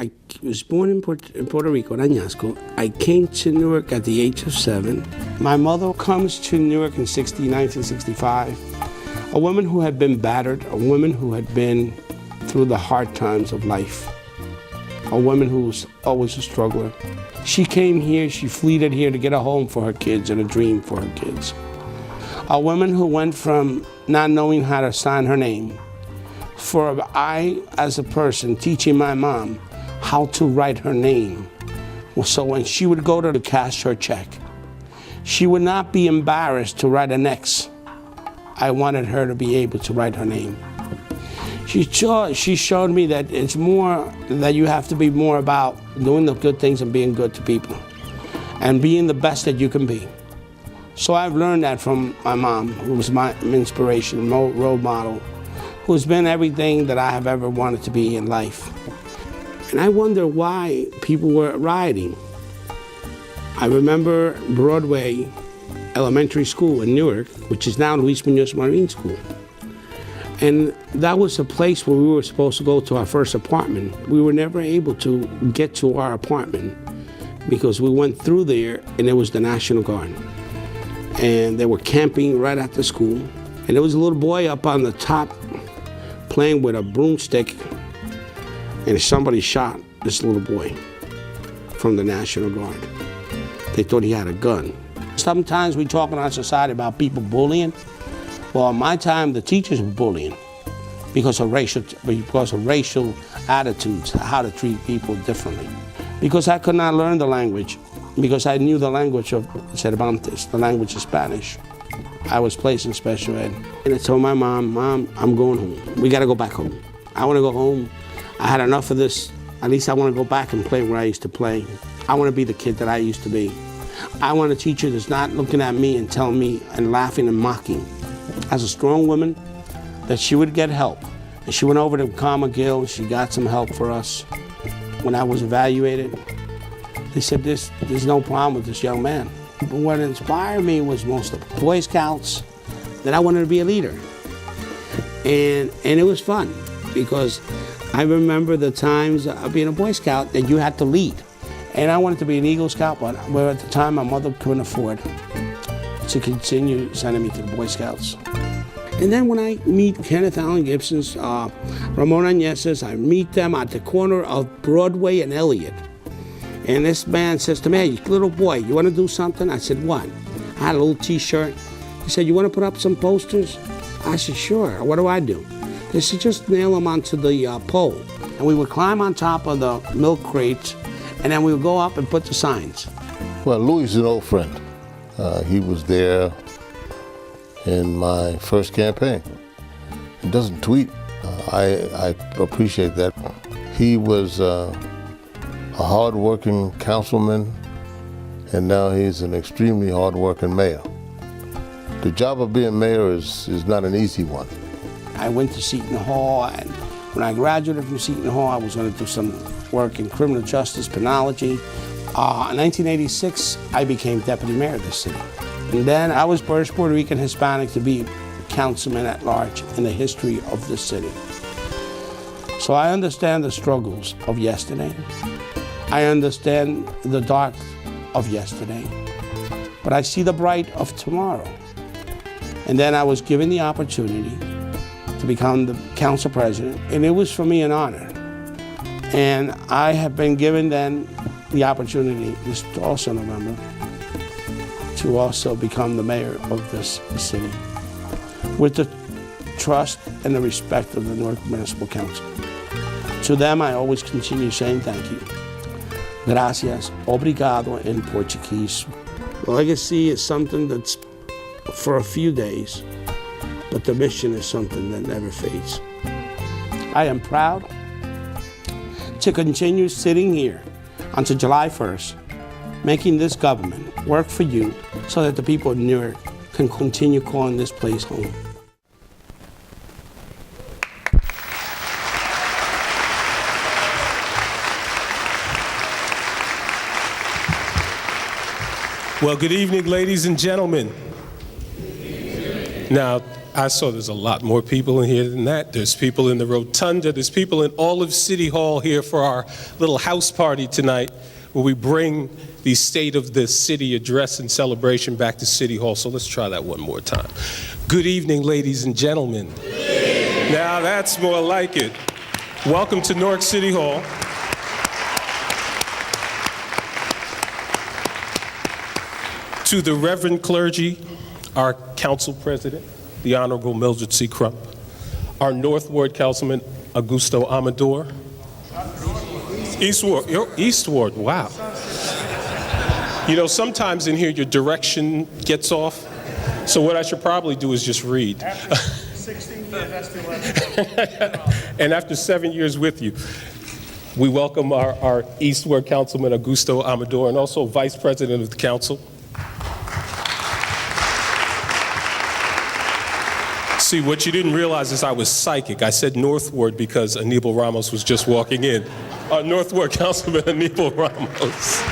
I was born in Puerto Rico, in Añasco. I came to Newark at the age of 7. My mother comes to Newark in 1965. A woman who had been battered, a woman who had been through the hard times of life, a woman who was always a struggler. She came here, she fleeted here to get a home for her kids and a dream for her kids. A woman who went from not knowing how to sign her name, for I, as a person, teaching my mom how to write her name. So when she would go to cash her check, she would not be embarrassed to write an X. I wanted her to be able to write her name. She showed me that it's more, that you have to be more about doing the good things and being good to people and being the best that you can be. So I've learned that from my mom, who was my inspiration, role model, who's been everything that I have ever wanted to be in life. And I wonder why people were rioting. I remember Broadway Elementary School in Newark, which is now Luis Munoz Marine School. And that was a place where we were supposed to go to our first apartment. We were never able to get to our apartment because we went through there and it was the National Guard. And they were camping right at the school. And there was a little boy up on the top playing with a broomstick, and somebody shot this little boy from the National Guard. They thought he had a gun. Sometimes we talk in our society about people bullying. Well, in my time, the teachers were bullying because of racial attitudes, how to treat people differently. Because I could not learn the language, because I knew the language of Cervantes, the language of Spanish. I was placed in special ed. And I told my mom, Mom, I'm going home. We gotta go back home. I wanna go home. I had enough of this. At least I wanna go back and play where I used to play. I wanna be the kid that I used to be. I want a teacher that's not looking at me and telling me and laughing and mocking. As a strong woman, that she would get help. And she went over to Carmel, she got some help for us. When I was evaluated, they said, there's no problem with this young man. But what inspired me was most of the Boy Scouts, that I wanted to be a leader. And it was fun, because I remember the times of being a Boy Scout that you had to lead. And I wanted to be an Eagle Scout, but where at the time my mother couldn't afford to continue sending me to the Boy Scouts. And then when I meet Kenneth Allen Gibson's, Ramon Añez's, I meet them at the corner of Broadway and Elliott. And this man says to me, hey, little boy, you want to do something? I said, what? I had a little t-shirt. He said, you want to put up some posters? I said, sure. What do I do? They said, just nail them onto the pole. And we would climb on top of the milk crates, and then we would go up and put the signs. Well, Louis is an old friend. He was there in my first campaign. He doesn't tweet. I appreciate that. He was a hard-working councilman, and now he's an extremely hard-working mayor. The job of being mayor is not an easy one. I went to Seton Hall, and when I graduated from Seton Hall, I was going to do some work in criminal justice, penology. In 1986, I became deputy mayor of the city. And then I was first Puerto Rican Hispanic to be councilman at large in the history of the city. So I understand the struggles of yesterday. I understand the dark of yesterday, but I see the bright of tomorrow. And then I was given the opportunity to become the council president, and it was for me an honor. And I have been given then the opportunity, this also November, to also become the mayor of this city with the trust and the respect of the Newark Municipal Council. To them, I always continue saying thank you. Gracias, obrigado in Portuguese. The legacy is something that's for a few days, but the mission is something that never fades. I am proud to continue sitting here until July 1st, making this government work for you so that the people of Newark can continue calling this place home. Well, good evening, ladies and gentlemen. Now, I saw there's a lot more people in here than that. There's people in the rotunda. There's people in all of City Hall here for our little house party tonight, where we bring the State of the City address and celebration back to City Hall. So let's try that one more time. Good evening, ladies and gentlemen. Now that's more like it. Welcome to Newark City Hall. To the Reverend Clergy, our Council President, the Honorable Mildred C. Crump, our North Ward Councilman, Augusto Amador. East Ward, wow. You know, sometimes in here your direction gets off, so what I should probably do is just read. After 16 years, that's the 11. And after 7 years with you, we welcome our East Ward Councilman, Augusto Amador, and also Vice President of the Council. See, what you didn't realize is I was psychic. I said North Ward because Aníbal Ramos was just walking in. Our North Ward Councilman, Aníbal Ramos.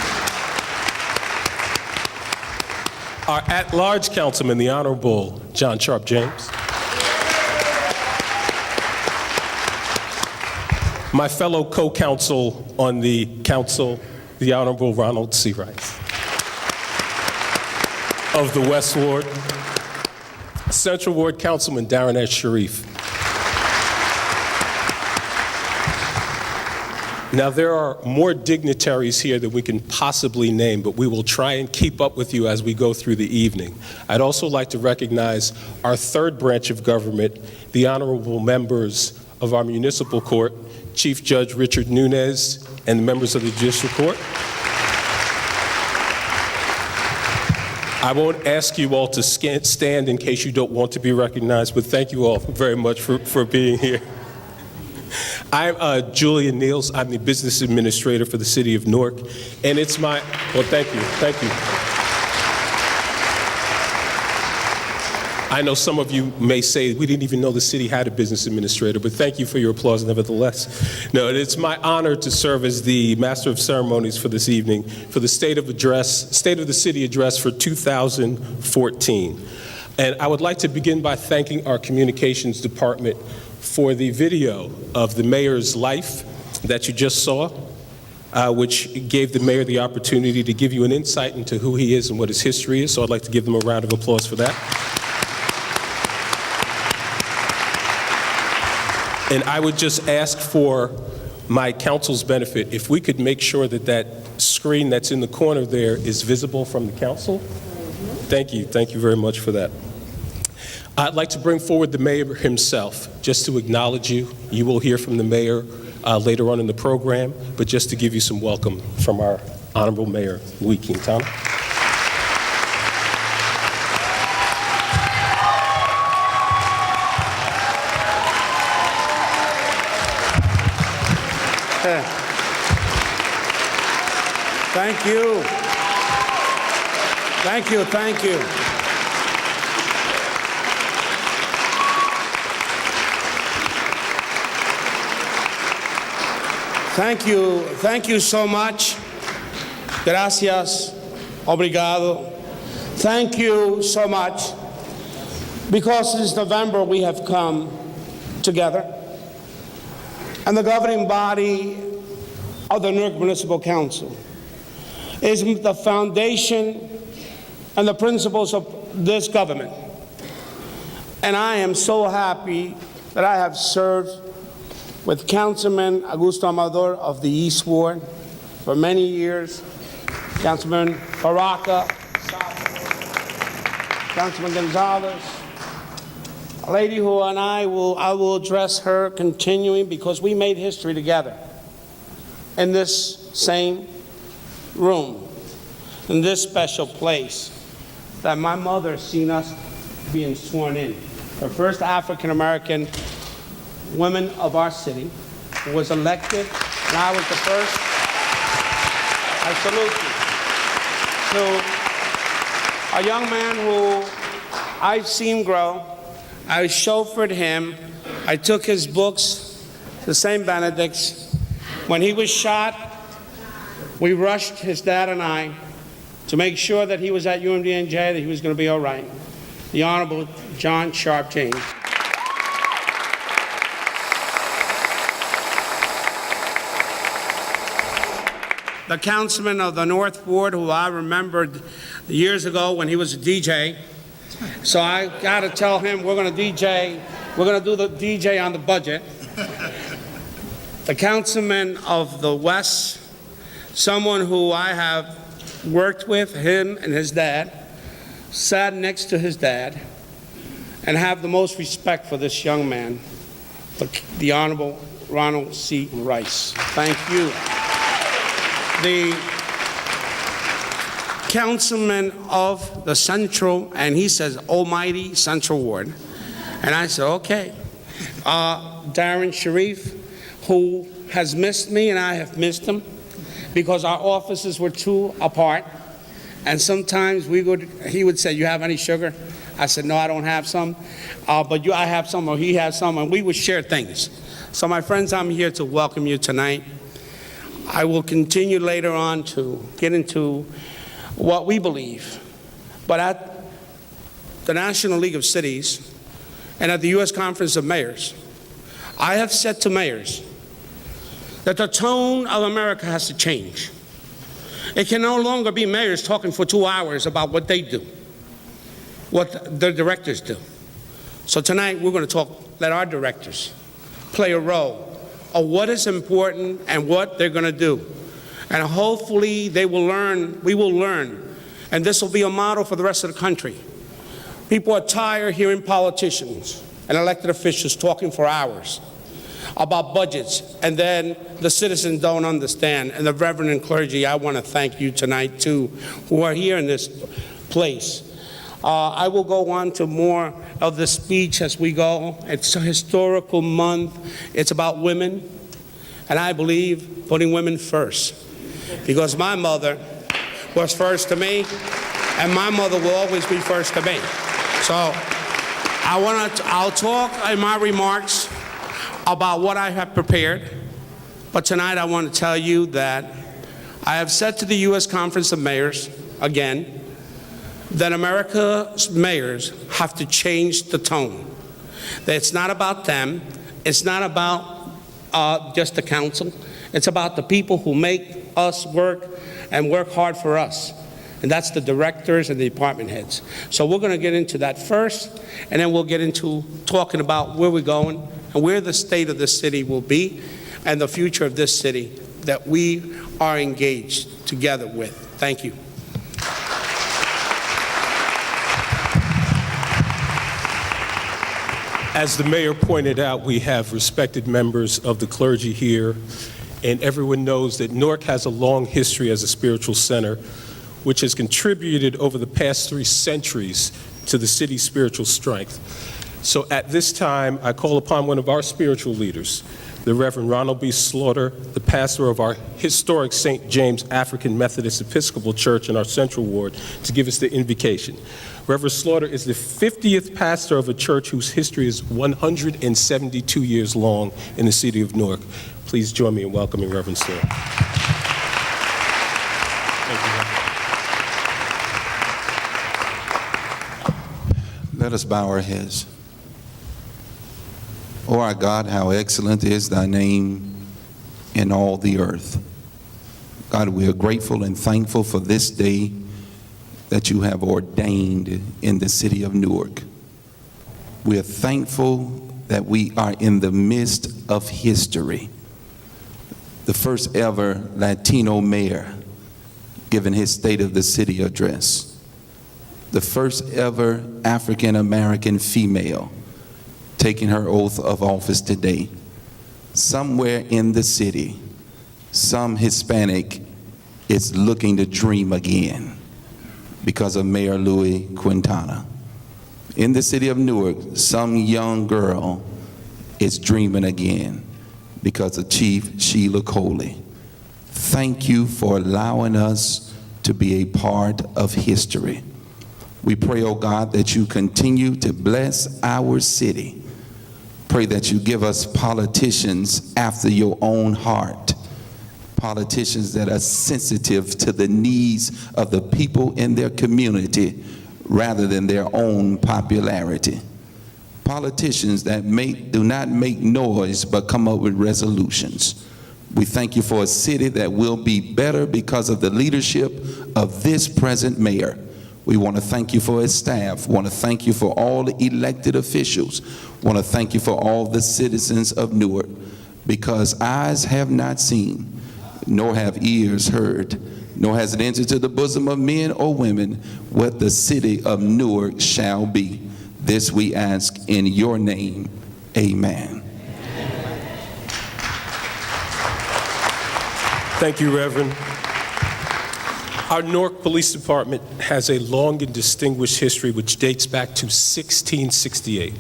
Our at-large councilman, the Honorable John Sharp James. My fellow co-counsel on the council, the Honorable Ronald C. Rice. Of the West Ward. Central Ward Councilman Darren S. Sharif. Now, there are more dignitaries here than we can possibly name, but we will try and keep up with you as we go through the evening. I'd also like to recognize our third branch of government, the honorable members of our municipal court, Chief Judge Richard Nunez, and the members of the Judicial Court. I won't ask you all to stand in case you don't want to be recognized, but thank you all very much for being here. I'm Julian Niels. I'm the business administrator for the city of Newark, and it's my, well, thank you. I know some of you may say, we didn't even know the city had a business administrator, but thank you for your applause nevertheless. No, it's my honor to serve as the Master of Ceremonies for this evening for the State of the City Address for 2014. And I would like to begin by thanking our communications department for the video of the mayor's life that you just saw, which gave the mayor the opportunity to give you an insight into who he is and what his history is. So I'd like to give them a round of applause for that. And I would just ask for my council's benefit, if we could make sure that that screen that's in the corner there is visible from the council. Thank you very much for that. I'd like to bring forward the mayor himself, just to acknowledge you. You will hear from the mayor later on in the program, but just to give you some welcome from our Honorable Mayor, Louis Quintana. Thank you. Thank you. Thank you so much. Gracias. Obrigado. Thank you so much. Because since November we have come together, and the governing body of the Newark Municipal Council is the foundation and the principles of this government. And I am so happy that I have served with Councilman Augusto Amador of the East Ward for many years, Councilman Baraka, Councilman Gonzalez, a lady who I will address her continuing because we made history together in this same room, in this special place that my mother seen us being sworn in. The first African-American woman of our city who was elected, and I was the first. I salute you. To a young man who I've seen grow, I chauffeured him, I took his books to St. Benedict's. When he was shot, we rushed, his dad and I, to make sure that he was at UMDNJ, that he was going to be all right. The Honorable John Sharp James. The councilman of the North Ward, who I remembered years ago when he was a DJ. So I got to tell him we're going to DJ. We're going to do the DJ on the budget. The councilman of the West, someone who I have worked with, him and his dad, sat next to his dad, and have the most respect for this young man, the Honorable Ronald C. Rice. Thank you. The councilman of the Central, and he says, almighty Central Ward. And I said, okay. Darren Sharif, who has missed me, and I have missed him, because our offices were too apart. And sometimes he would say, you have any sugar? I said, no, I don't have some. But I have some, or he has some, and we would share things. So my friends, I'm here to welcome you tonight. I will continue later on to get into what we believe. But at the National League of Cities and at the U.S. Conference of Mayors, I have said to mayors that the tone of America has to change. It can no longer be mayors talking for 2 hours about what they do, what their directors do. So tonight we're going to let our directors play a role of what is important and what they're going to do. And hopefully they will learn, we will learn, and this will be a model for the rest of the country. People are tired hearing politicians and elected officials talking for hours about budgets, and then the citizens don't understand. And the Reverend and clergy, I want to thank you tonight too, who are here in this place. I will go on to more of the speech as we go. It's a historical month. It's about women, and I believe putting women first, because my mother was first to me, and my mother will always be first to me. So I'll talk in my remarks about what I have prepared, but tonight I want to tell you that I have said to the U.S. Conference of Mayors, again, that America's mayors have to change the tone. That it's not about them, it's not about just the council, it's about the people who make us work and work hard for us. And that's the directors and the department heads. So we're going to get into that first, and then we'll get into talking about where we're going and where the state of this city will be and the future of this city that we are engaged together with. Thank you. As the mayor pointed out, we have respected members of the clergy here, and everyone knows that Newark has a long history as a spiritual center, which has contributed over the past 3 centuries to the city's spiritual strength. So at this time, I call upon one of our spiritual leaders, the Reverend Ronald B. Slaughter, the pastor of our historic St. James African Methodist Episcopal Church in our Central Ward, to give us the invocation. Reverend Slaughter is the 50th pastor of a church whose history is 172 years long in the city of Newark. Please join me in welcoming Reverend Slaughter. Thank you, Reverend. Let us bow our heads. O our God, how excellent is thy name in all the earth. God, we are grateful and thankful for this day that you have ordained in the city of Newark. We are thankful that we are in the midst of history. The first ever Latino mayor giving his State of the City address. The first ever African American female taking her oath of office today. Somewhere in the city, some Hispanic is looking to dream again because of Mayor Louis Quintana. In the city of Newark, some young girl is dreaming again because of Chief Sheila Coley. Thank you for allowing us to be a part of history. We pray, oh God, that you continue to bless our city. Pray that you give us politicians after your own heart, politicians that are sensitive to the needs of the people in their community rather than their own popularity. politicians that do not make noise but come up with resolutions. We thank you for a city that will be better because of the leadership of this present mayor. We want to thank you for his staff. We want to thank you for all the elected officials. We want to thank you for all the citizens of Newark, because eyes have not seen, nor have ears heard, nor has it entered to the bosom of men or women what the city of Newark shall be. This we ask in your name. Amen. Thank you, Reverend. Our Newark Police Department has a long and distinguished history which dates back to 1668.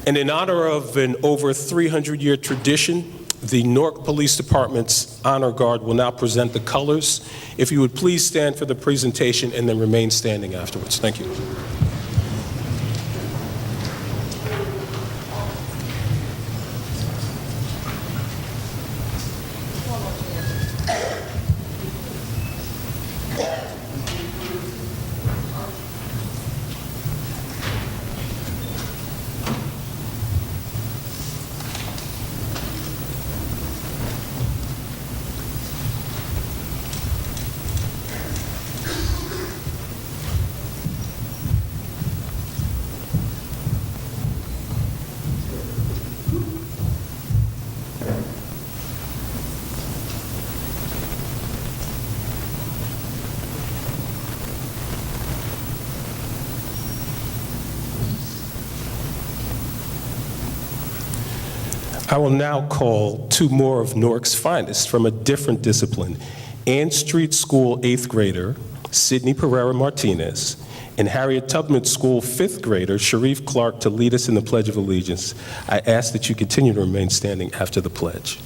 And in honor of an over 300-year tradition, the Newark Police Department's Honor Guard will now present the colors. If you would please stand for the presentation and then remain standing afterwards. Thank you. I will now call two more of Newark's finest from a different discipline. Ann Street School 8th grader, Sydney Pereira Martinez, and Harriet Tubman School 5th grader, Sharif Clark, to lead us in the Pledge of Allegiance. I ask that you continue to remain standing after the pledge.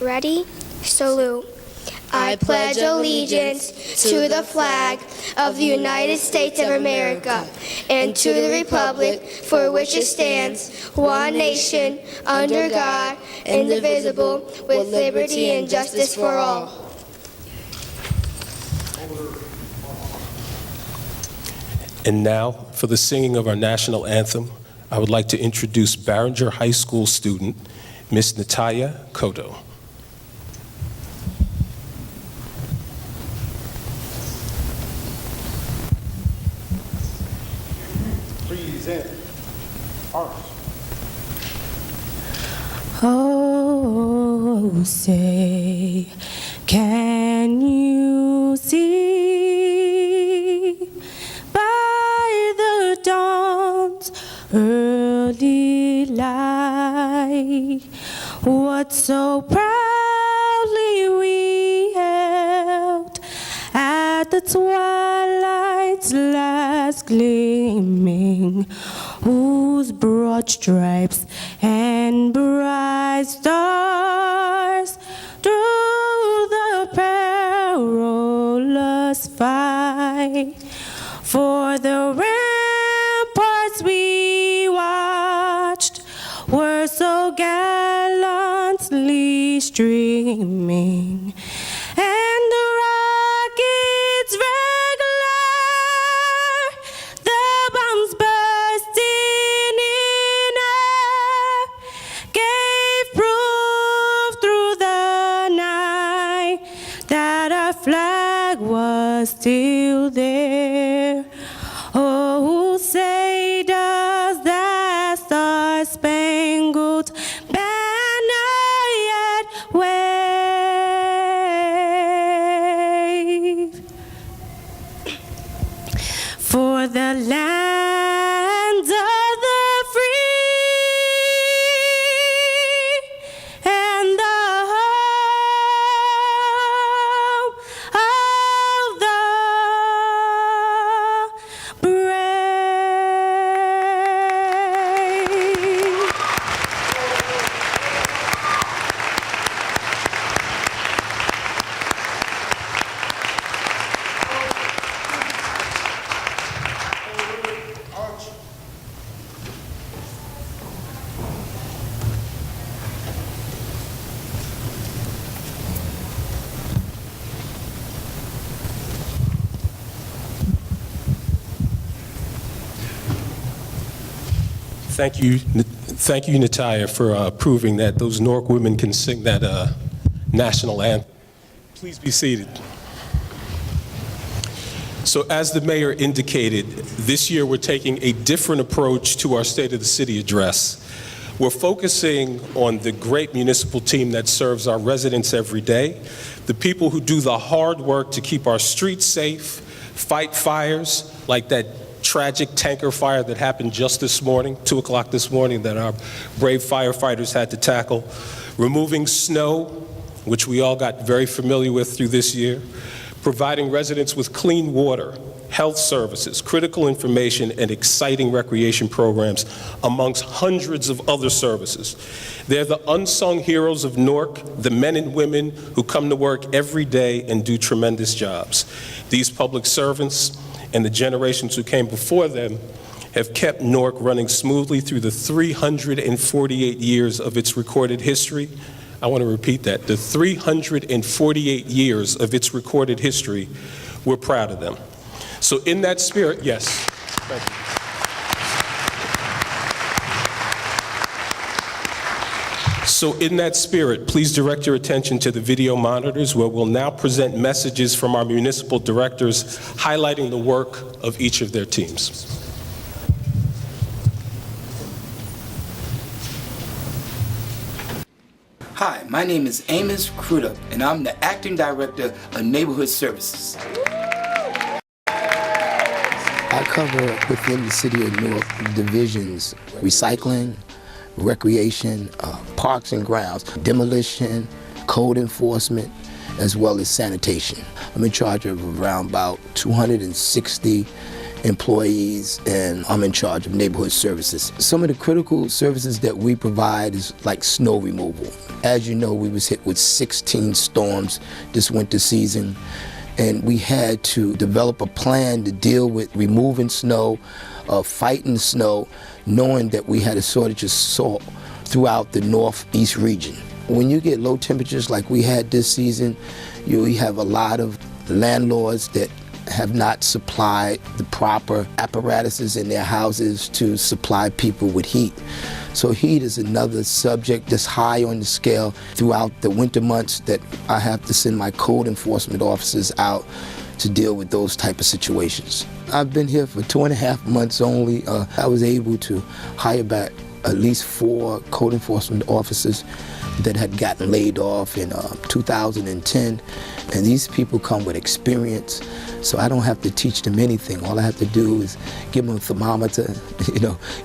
Ready? Salute. I pledge allegiance to the flag of the United States of America and to the republic for which it stands, one nation, under God, indivisible, with liberty and justice for all. And now, for the singing of our national anthem, I would like to introduce Barringer High School student, Miss Natalia Kodo. Oh, say, can you see by the dawn's early light what so proudly we held at the twilight's last gleaming, whose broad stripes and bright stars through the perilous fight for the ramparts we watched were so gallantly streaming, and the rockets regular, the bombs bursting in air, gave proof through the night that our flag was still there. Oh, say does that star-spangled banner yet wave? For the land of the free and the home of the Thank you, Natalia, for proving that those Newark women can sing that national anthem. Please be seated. So as the mayor indicated, this year we're taking a different approach to our State of the City address. We're focusing on the great municipal team that serves our residents every day, the people who do the hard work to keep our streets safe, fight fires like that tragic tanker fire that happened just this morning, 2 o'clock this morning, that our brave firefighters had to tackle, removing snow, which we all got very familiar with through this year, providing residents with clean water, health services, critical information, and exciting recreation programs, amongst hundreds of other services. They're the unsung heroes of Newark, the men and women who come to work every day and do tremendous jobs. These public servants and the generations who came before them have kept Newark running smoothly through the 348 years of its recorded history. I want to repeat that, the 348 years of its recorded history. We're proud of them. So in that spirit, yes, thank you. So in that spirit, please direct your attention to the video monitors, where we'll now present messages from our municipal directors highlighting the work of each of their teams. Hi, my name is Amos Crudup, and I'm the Acting Director of Neighborhood Services. I cover within the city of Newark divisions: recycling, recreation, parks and grounds, demolition, code enforcement, as well as sanitation. I'm in charge of around about 260 employees, and I'm in charge of neighborhood services. Some of the critical services that we provide is like snow removal. As you know, we was hit with 16 storms this winter season, and we had to develop a plan to deal with removing snow, fighting snow, knowing that we had a shortage of salt throughout the northeast region. When you get low temperatures like we had this season, you have a lot of landlords that have not supplied the proper apparatuses in their houses to supply people with heat. So heat is another subject that's high on the scale throughout the winter months that I have to send my code enforcement officers out to deal with those type of situations. I've been here for 2.5 months only. I was able to hire back at least 4 code enforcement officers that had gotten laid off in 2010, and these people come with experience, so I don't have to teach them anything. All I have to do is give them a thermometer,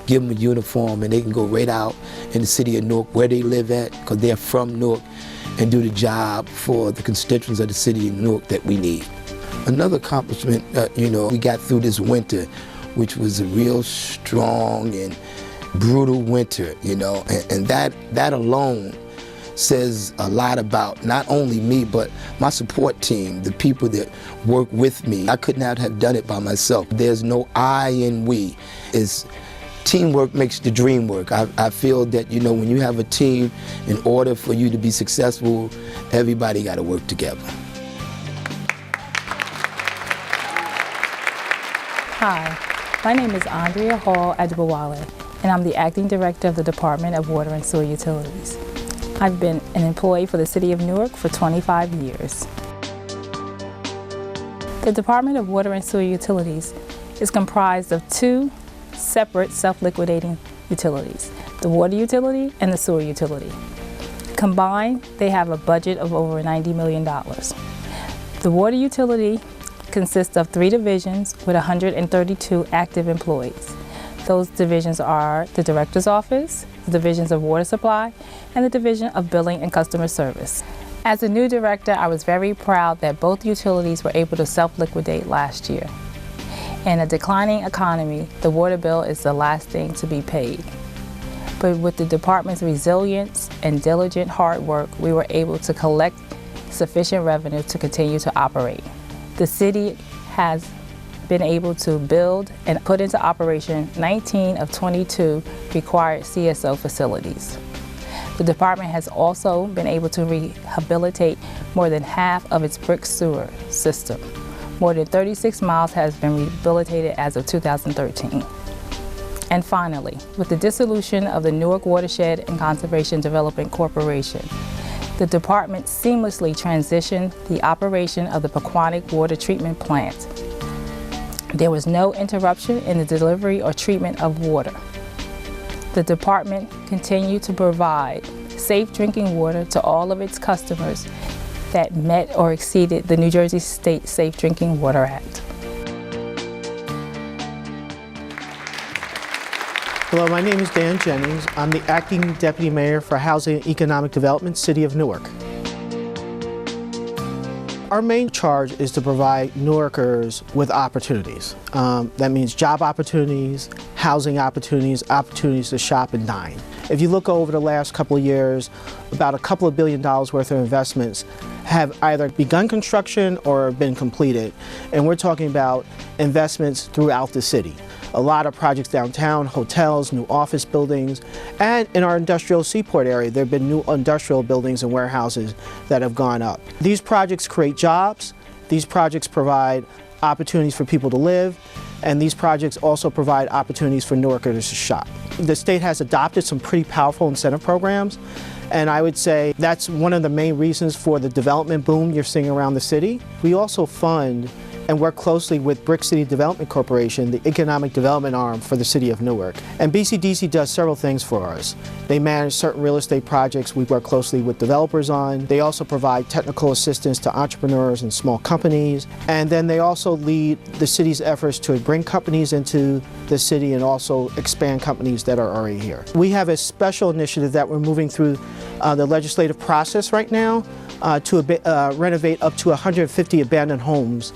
give them a uniform, and they can go right out in the city of Newark where they live at, because they're from Newark, and do the job for the constituents of the city of Newark that we need. Another accomplishment, we got through this winter, which was a real strong and brutal winter, and that alone says a lot about not only me, but my support team, the people that work with me. I could not have done it by myself. There's no I in we. It's teamwork makes the dream work. I feel that, when you have a team, in order for you to be successful, everybody got to work together. Hi, my name is Andrea Hall Adjibawale, and I'm the Acting Director of the Department of Water and Sewer Utilities. I've been an employee for the City of Newark for 25 years. The Department of Water and Sewer Utilities is comprised of 2 separate self-liquidating utilities, the water utility and the sewer utility. Combined, they have a budget of over $90 million. The water utility consists of 3 divisions with 132 active employees. Those divisions are the Director's Office, the Divisions of Water Supply, and the Division of Billing and Customer Service. As a new director, I was very proud that both utilities were able to self-liquidate last year. In a declining economy, the water bill is the last thing to be paid. But with the department's resilience and diligent hard work, we were able to collect sufficient revenue to continue to operate. The city has been able to build and put into operation 19 of 22 required CSO facilities. The department has also been able to rehabilitate more than half of its brick sewer system. More than 36 miles has been rehabilitated as of 2013. And finally, with the dissolution of the Newark Watershed and Conservation Development Corporation, the department seamlessly transitioned the operation of the Pequannock Water Treatment Plant. There was no interruption in the delivery or treatment of water. The department continued to provide safe drinking water to all of its customers that met or exceeded the New Jersey State Safe Drinking Water Act. Hello, my name is Dan Jennings. I'm the Acting Deputy Mayor for Housing and Economic Development, City of Newark. Our main charge is to provide Newarkers with opportunities. That means job opportunities, housing opportunities, opportunities to shop and dine. If you look over the last couple of years, about a couple of $2 billion worth of investments have either begun construction or been completed. And we're talking about investments throughout the city. A lot of projects downtown, hotels, new office buildings, and in our industrial seaport area, there have been new industrial buildings and warehouses that have gone up. These projects create jobs, these projects provide opportunities for people to live, and these projects also provide opportunities for Newarkers to shop. The state has adopted some pretty powerful incentive programs, and I would say that's one of the main reasons for the development boom you're seeing around the city. We also fund and work closely with Brick City Development Corporation, the economic development arm for the city of Newark. And BCDC does several things for us. They manage certain real estate projects we work closely with developers on. They also provide technical assistance to entrepreneurs and small companies. And then they also lead the city's efforts to bring companies into the city and also expand companies that are already here. We have a special initiative that we're moving through the legislative process right now to renovate up to 150 abandoned homes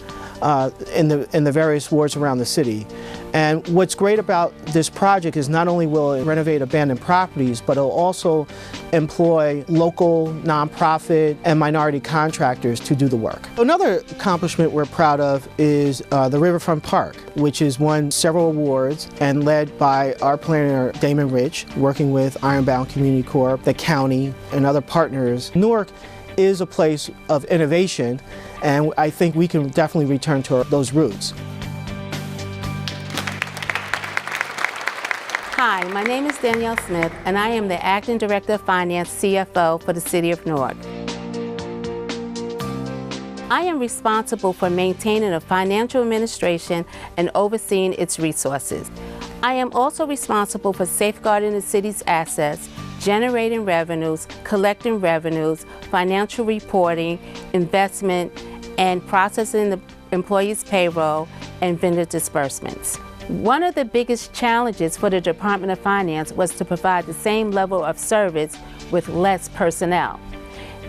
in the various wards around the city. And what's great about this project is not only will it renovate abandoned properties, but it'll also employ local, nonprofit, and minority contractors to do the work. Another accomplishment we're proud of is the Riverfront Park, which has won several awards and led by our planner, Damon Rich, working with Ironbound Community Corp., the county, and other partners. Newark is a place of innovation, and I think we can definitely return to those roots. Hi, my name is Danielle Smith, and I am the Acting Director of Finance, CFO, for the City of Newark. I am responsible for maintaining a financial administration and overseeing its resources. I am also responsible for safeguarding the city's assets, generating revenues, collecting revenues, financial reporting, investment, and processing the employees' payroll and vendor disbursements. One of the biggest challenges for the Department of Finance was to provide the same level of service with less personnel.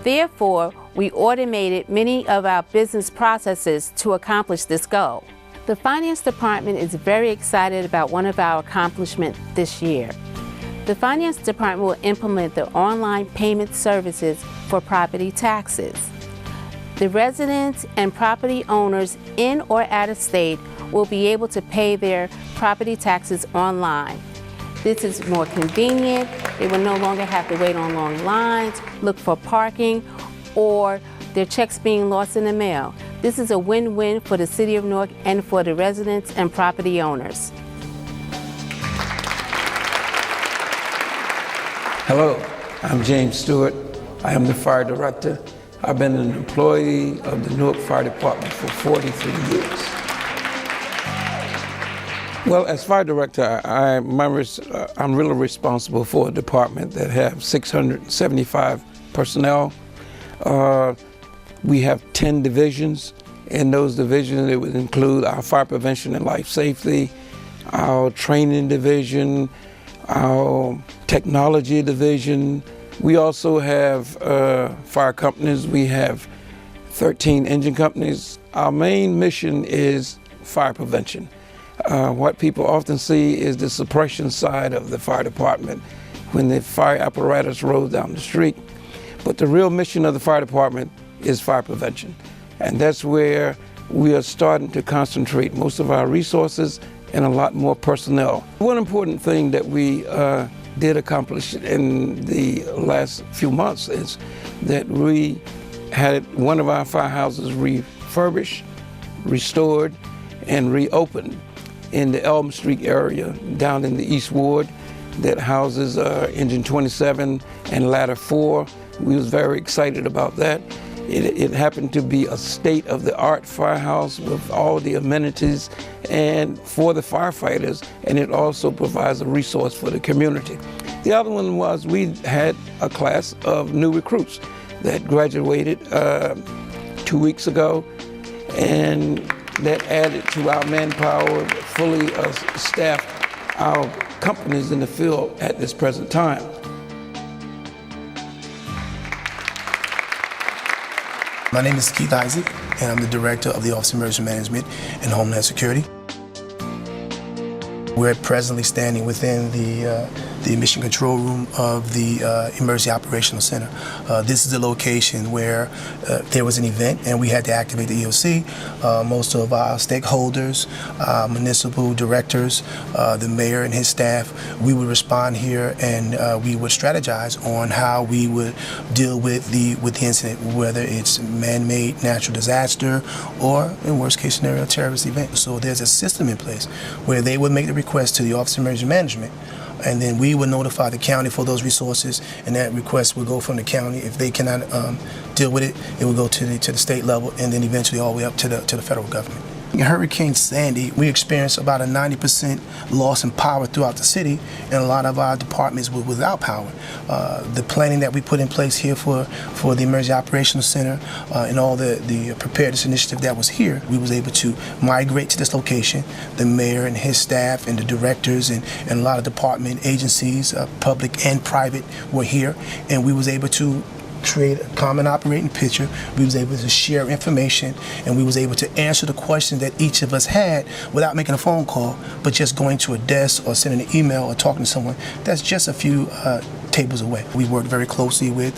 Therefore, we automated many of our business processes to accomplish this goal. The Finance Department is very excited about one of our accomplishments this year. The Finance Department will implement the online payment services for property taxes. The residents and property owners in or out of state will be able to pay their property taxes online. This is more convenient. They will no longer have to wait on long lines, look for parking, or their checks being lost in the mail. This is a win-win for the City of Newark and for the residents and property owners. Hello, I'm James Stewart. I am the fire director. I've been an employee of the Newark Fire Department for 43 years. Well, as fire director, I'm really responsible for a department that have 675 personnel. We have 10 divisions. In those divisions, it would include our fire prevention and life safety, our training division, our technology division. We also have fire companies. We have 13 engine companies. Our main mission is fire prevention. What people often see is the suppression side of the fire department when the fire apparatus rolls down the street. But the real mission of the fire department is fire prevention. And that's where we are starting to concentrate most of our resources and a lot more personnel. One important thing that we did accomplish in the last few months is that we had one of our firehouses refurbished, restored, and reopened. in the Elm Street area down in the East Ward that houses Engine 27 and Ladder 4. We was very excited about that. It happened to be a state-of-the-art firehouse with all the amenities and for the firefighters, and it also provides a resource for the community. The other one was we had a class of new recruits that graduated 2 weeks ago, and that added to our manpower, fully staffed our companies in the field at this present time. My name is Keith Isaac, and I'm the Director of the Office of Emergency Management and Homeland Security. We're presently standing within the mission control room of the Emergency Operational Center. This is the location where there was an event and we had to activate the EOC. Most of our stakeholders, municipal directors, the mayor and his staff, we would respond here and we would strategize on how we would deal with the incident, whether it's man-made natural disaster or, in worst case scenario, a terrorist event. So there's a system in place where they would make the request to the Office of Emergency Management, and then we would notify the county for those resources, and that request would go from the county. If they cannot deal with it, it would go to the state level, and then eventually all the way up to the federal government. In Hurricane Sandy, we experienced about a 90% loss in power throughout the city, and a lot of our departments were without power. The planning that we put in place here for the Emergency Operational Center and all the preparedness initiative that was here, we was able to migrate to this location. The mayor and his staff and the directors and a lot of department agencies, public and private, were here, and we was able to create a common operating picture. We was able to share information, and we was able to answer the questions that each of us had without making a phone call, but just going to a desk or sending an email or talking to someone that's just a few tables away. We worked very closely with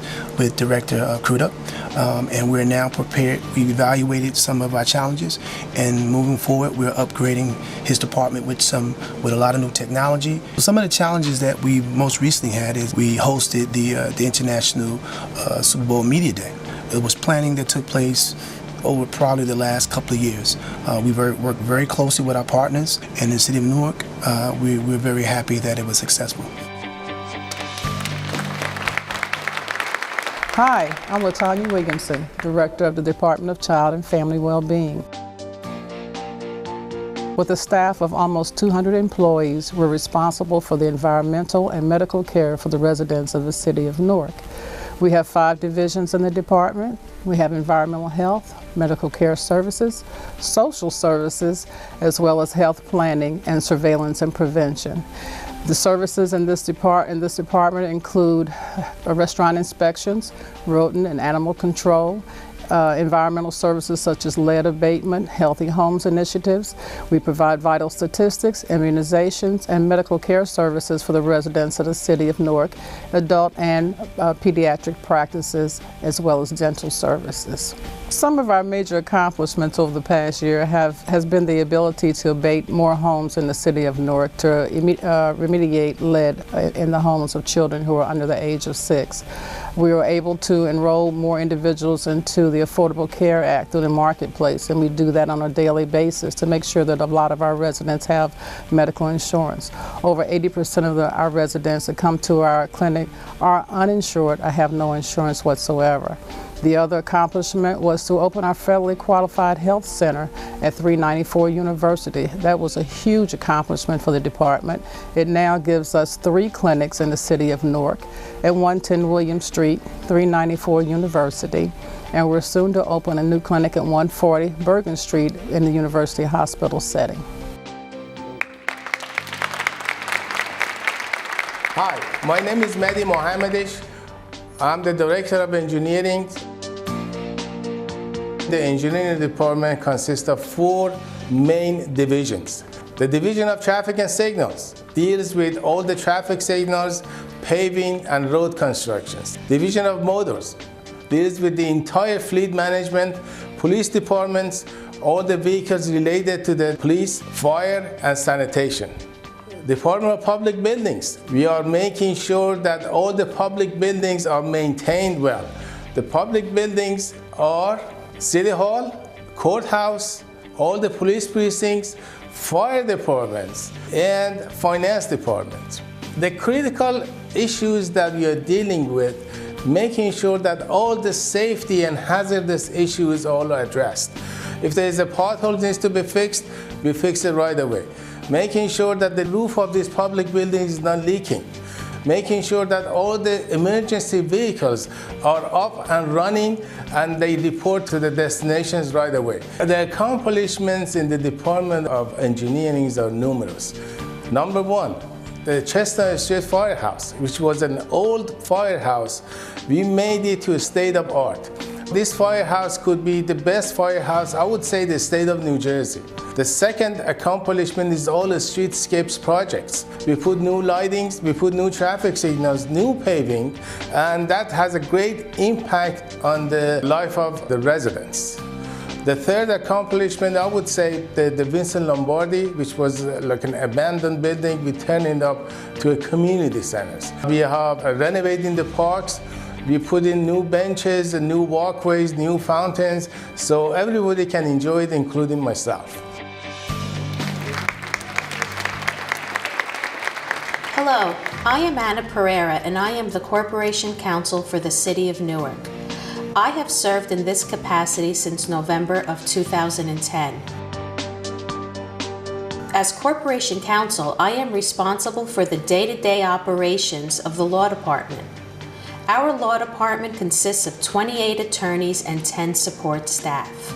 Director Crudup, and we're now prepared. We've evaluated some of our challenges, and moving forward, we're upgrading his department with a lot of new technology. Some of the challenges that we most recently had is we hosted the International Super Bowl Media Day. It was planning that took place over probably the last couple of years. We worked very closely with our partners, and in the city of Newark, we're very happy that it was successful. Hi, I'm LaTanya Williamson, Director of the Department of Child and Family Wellbeing. With a staff of almost 200 employees, we're responsible for the environmental and medical care for the residents of the city of Newark. We have 5 divisions in the department. We have environmental health, medical care services, social services, as well as health planning and surveillance and prevention. The services in this department include restaurant inspections, rodent and animal control, environmental services such as lead abatement, healthy homes initiatives. We provide vital statistics, immunizations, and medical care services for the residents of the city of Newark, adult and pediatric practices, as well as dental services. Some of our major accomplishments over the past year has been the ability to abate more homes in the city of Newark to remediate lead in the homes of children who are under the age of 6. We were able to enroll more individuals into the Affordable Care Act through the marketplace, and we do that on a daily basis to make sure that a lot of our residents have medical insurance. Over 80% of our residents that come to our clinic are uninsured or have no insurance whatsoever. The other accomplishment was to open our federally qualified health center at 394 University. That was a huge accomplishment for the department. It now gives us 3 clinics in the city of Newark at 110 William Street, 394 University, and we're soon to open a new clinic at 140 Bergen Street in the University Hospital setting. Hi, my name is Mehdi Mohammedish. I'm the Director of Engineering. The engineering department consists of 4 main divisions. The Division of Traffic and Signals deals with all the traffic signals, paving, and road constructions. Division of Motors deals with the entire fleet management, police departments, all the vehicles related to the police, fire, and sanitation. Department of Public Buildings, we are making sure that all the public buildings are maintained well. The public buildings are City Hall, Courthouse, all the police precincts, fire departments, and finance departments. The critical issues that we are dealing with, making sure that all the safety and hazardous issues all are addressed. If there is a pothole that needs to be fixed, we fix it right away. Making sure that the roof of this public building is not leaking. Making sure that all the emergency vehicles are up and running and they report to the destinations right away. The accomplishments in the Department of Engineering are numerous. Number one, the Chestnut Street Firehouse, which was an old firehouse, we made it to a state of art. This firehouse could be the best firehouse, I would say, the state of New Jersey. The second accomplishment is all the streetscapes projects. We put new lightings, we put new traffic signals, new paving, and that has a great impact on the life of the residents. The third accomplishment, I would say, the Vincent Lombardi, which was like an abandoned building, we turned it up to a community center. We have renovating the parks. We put in new benches, and new walkways, new fountains, so everybody can enjoy it, including myself. Hello, I am Anna Pereira, and I am the Corporation Counsel for the City of Newark. I have served in this capacity since November of 2010. As Corporation Counsel, I am responsible for the day-to-day operations of the Law Department. Our Law Department consists of 28 attorneys and 10 support staff.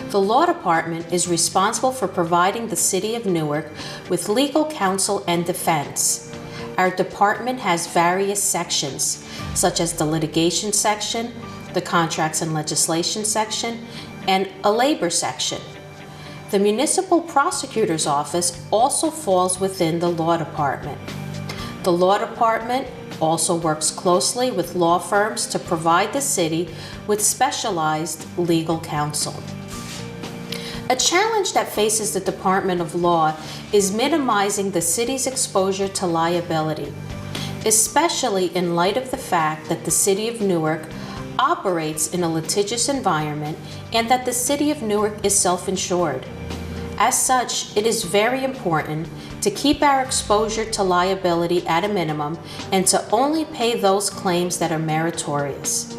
The Law Department is responsible for providing the City of Newark with legal counsel and defense. Our department has various sections, such as the litigation section, the contracts and legislation section, and a labor section. The Municipal Prosecutor's Office also falls within the Law Department. The Law Department also works closely with law firms to provide the city with specialized legal counsel. A challenge that faces the Department of Law is minimizing the city's exposure to liability, especially in light of the fact that the City of Newark operates in a litigious environment and that the City of Newark is self-insured. As such, it is very important to keep our exposure to liability at a minimum and to only pay those claims that are meritorious.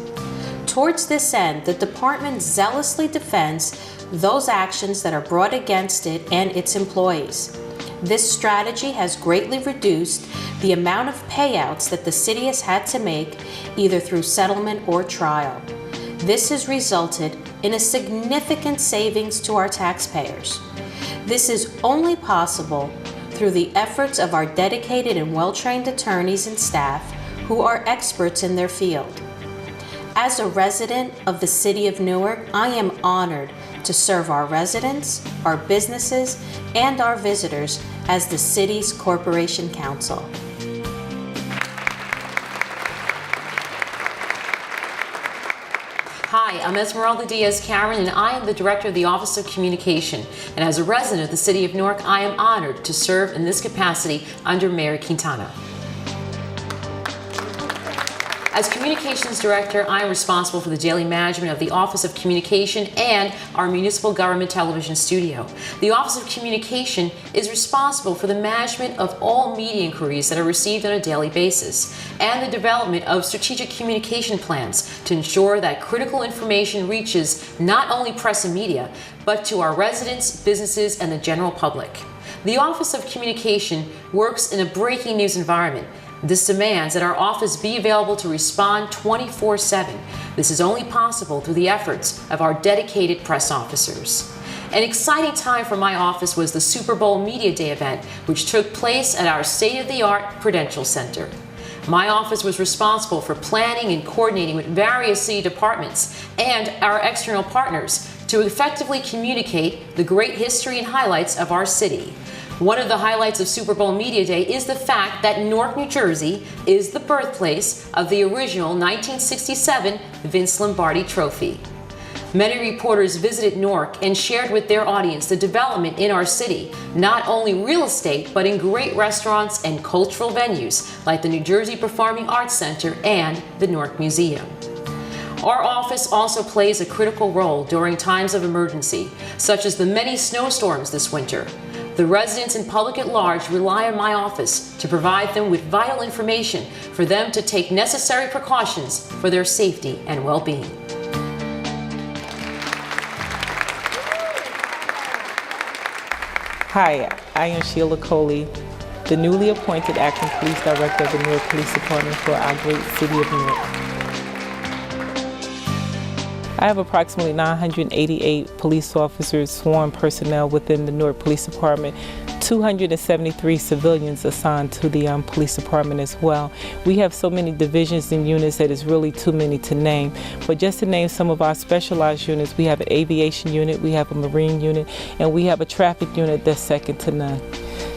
Towards this end, the department zealously defends those actions that are brought against it and its employees. This strategy has greatly reduced the amount of payouts that the city has had to make, either through settlement or trial. This has resulted in a significant savings to our taxpayers. This is only possible through the efforts of our dedicated and well-trained attorneys and staff who are experts in their field. As a resident of the City of Newark, I am honored to serve our residents, our businesses, and our visitors as the city's Corporation Counsel. Hi, I'm Esmeralda Diaz-Cameron, and I am the Director of the Office of Communication. And as a resident of the City of Newark, I am honored to serve in this capacity under Mayor Quintana. As Communications Director, I am responsible for the daily management of the Office of Communication and our municipal government television studio. The Office of Communication is responsible for the management of all media inquiries that are received on a daily basis and the development of strategic communication plans to ensure that critical information reaches not only press and media, but to our residents, businesses, and the general public. The Office of Communication works in a breaking news environment. This demands that our office be available to respond 24/7. This is only possible through the efforts of our dedicated press officers. An exciting time for my office was the Super Bowl Media Day event, which took place at our state-of-the-art Prudential Center. My office was responsible for planning and coordinating with various city departments and our external partners to effectively communicate the great history and highlights of our city. One of the highlights of Super Bowl Media Day is the fact that Newark, New Jersey is the birthplace of the original 1967 Vince Lombardi Trophy. Many reporters visited Newark and shared with their audience the development in our city, not only real estate, but in great restaurants and cultural venues like the New Jersey Performing Arts Center and the Newark Museum. Our office also plays a critical role during times of emergency, such as the many snowstorms this winter. The residents and public at large rely on my office to provide them with vital information for them to take necessary precautions for their safety and well-being. Hi, I am Sheila Coley, the newly appointed Acting Police Director of the Newark Police Department for our great city of Newark. I have approximately 988 police officers, sworn personnel within the Newark Police Department, 273 civilians assigned to the police department as well. We have so many divisions and units that it's really too many to name. But just to name some of our specialized units, we have an aviation unit, we have a marine unit, and we have a traffic unit that's second to none.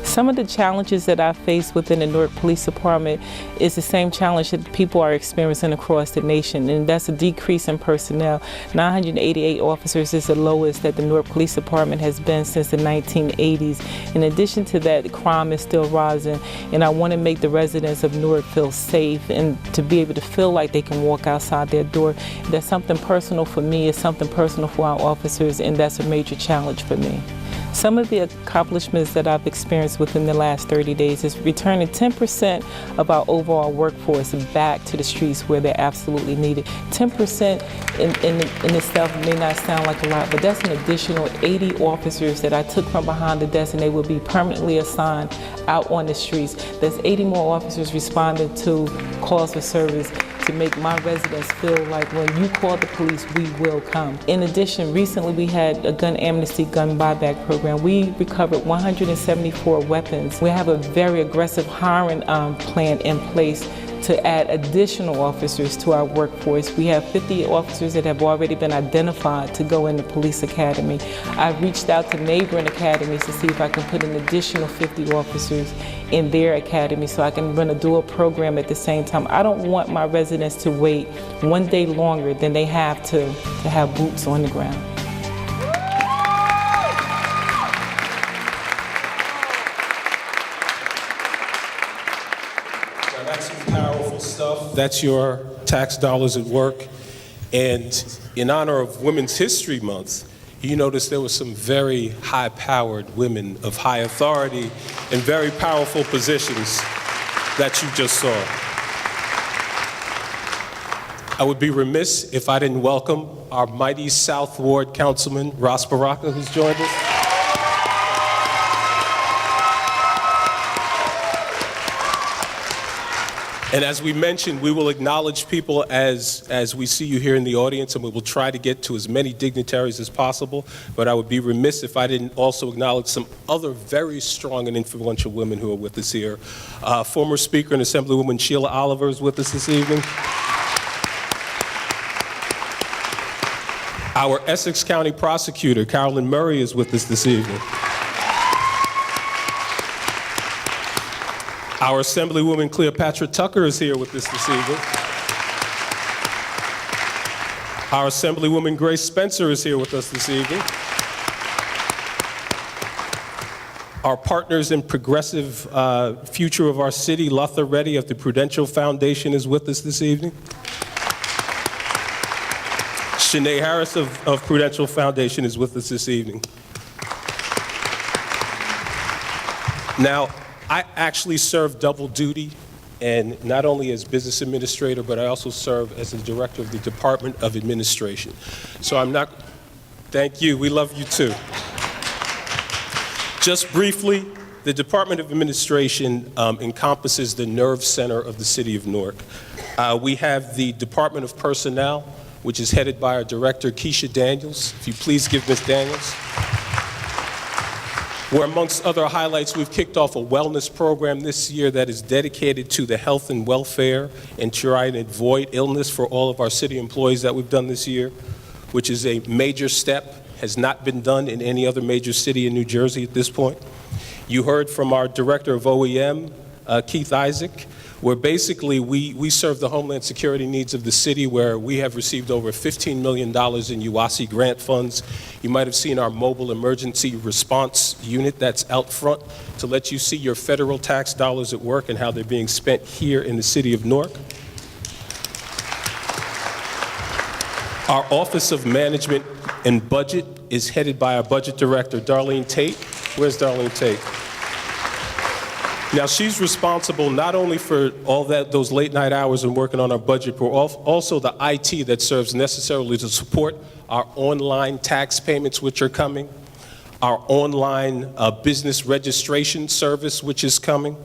Some of the challenges that I face within the Newark Police Department is the same challenge that people are experiencing across the nation, and that's a decrease in personnel. 988 officers is the lowest that the Newark Police Department has been since the 1980s. In addition to that, crime is still rising, and I want to make the residents of Newark feel safe and to be able to feel like they can walk outside their door. That's something personal for me, it's something personal for our officers, and that's a major challenge for me. Some of the accomplishments that I've experienced within the last 30 days is returning 10% of our overall workforce back to the streets where they're absolutely needed. 10% in itself may not sound like a lot, but that's an additional 80 officers that I took from behind the desk, and they will be permanently assigned out on the streets. There's 80 more officers responding to calls for service to make my residents feel like when you call the police, we will come. In addition, recently we had a gun amnesty, gun buyback program. We recovered 174 weapons. We have a very aggressive hiring plan in place to add additional officers to our workforce. We have 50 officers that have already been identified to go in the police academy. I've reached out to neighboring academies to see if I can put an additional 50 officers in their academy so I can run a dual program at the same time. I don't want my residents to wait one day longer than they have to have boots on the ground. That's your tax dollars at work. And in honor of Women's History Month, you notice there were some very high-powered women of high authority and very powerful positions that you just saw. I would be remiss if I didn't welcome our mighty South Ward Councilman, Ross Baraka, who's joined us. And as we mentioned, we will acknowledge people as we see you here in the audience, and we will try to get to as many dignitaries as possible. But I would be remiss if I didn't also acknowledge some other very strong and influential women who are with us here. Former Speaker and Assemblywoman Sheila Oliver is with us this evening. Our Essex County Prosecutor, Carolyn Murray, is with us this evening. Our Assemblywoman Cleopatra Tucker is here with us this evening. Our Assemblywoman Grace Spencer is here with us this evening. Our partners in progressive future of our city, Luther Reddy of the Prudential Foundation, is with us this evening. Shanae Harris of Prudential Foundation is with us this evening. Now, I actually serve double duty, and not only as business administrator, but I also serve as the director of the Department of Administration. So I'm not, thank you, we love you too. Just briefly, the Department of Administration encompasses the nerve center of the city of Newark. We have the Department of Personnel, which is headed by our director, Keisha Daniels. If you please give Ms. Daniels. Where amongst other highlights, we've kicked off a wellness program this year that is dedicated to the health and welfare and try and avoid illness for all of our city employees that we've done this year, which is a major step, has not been done in any other major city in New Jersey at this point. You heard from our director of OEM, Keith Isaac, where basically we serve the homeland security needs of the city, where we have received over $15 million in UASI grant funds. You might have seen our mobile emergency response unit that's out front to let you see your federal tax dollars at work and how they're being spent here in the city of Newark. Our Office of Management and Budget is headed by our budget director, Darlene Tate. Where's Darlene Tate? Now, she's responsible not only for all those late night hours and working on our budget, but also the IT that serves necessarily to support our online tax payments, which are coming, our online business registration service, which is coming,